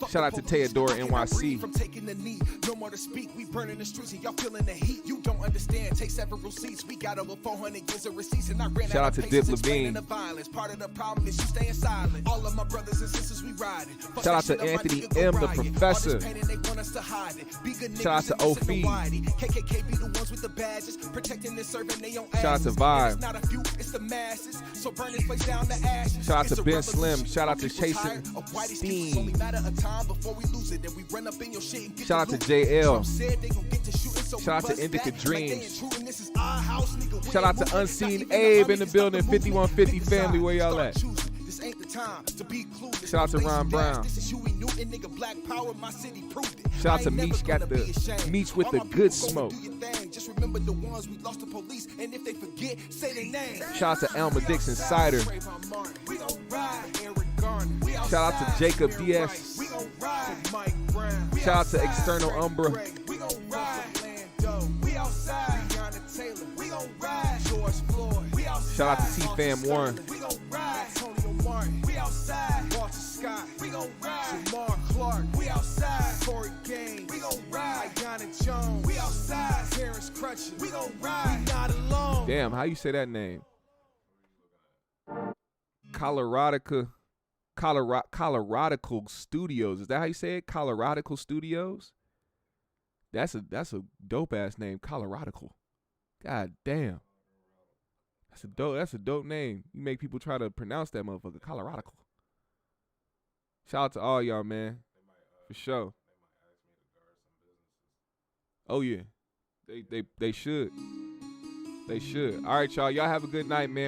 Shout out to Theodore NYC. From taking the knee, no more to speak. We burning the streets and y'all feeling the heat. You don't understand. Take several seats. We got over 400 years of receipts, and I ran shout out to Dip Levine. The violence. Part of the problem is you staying silent. All of my brothers and sisters we riding. Shout out to Anthony M, the professor. Shout out to Ophi. KKK be the ones with the badges, protecting and serving their own. Shout out to Vibe. It's not a few, it's the masses. So burn this place down to ashes. Shout out to Ben Slim. Shout out to Chasing Steam. Before we lose it, then we run up in your shit and get shout out to JL. Shout out to Indica Dreams. Shout out to Unseen Abe in the building. 5150 family, where y'all at? Shout out to Ron Brown. Shout out to Meech, got the Meech with the good smoke. Shout out to Elma Dixon Cider. Shout out to Jacob DS. Shout out to External Umbra. Shout out to T-Fam Warren. Damn, how you say that name? Coloradical Studios. Is that how you say it? Coloradical Studios? That's a dope ass name, Coloradical. God damn. That's a dope name. You make people try to pronounce that motherfucker, Coloradical. Shout out to all y'all, man. For sure. Oh yeah. They should. They should. All right, y'all. Y'all have a good night, man.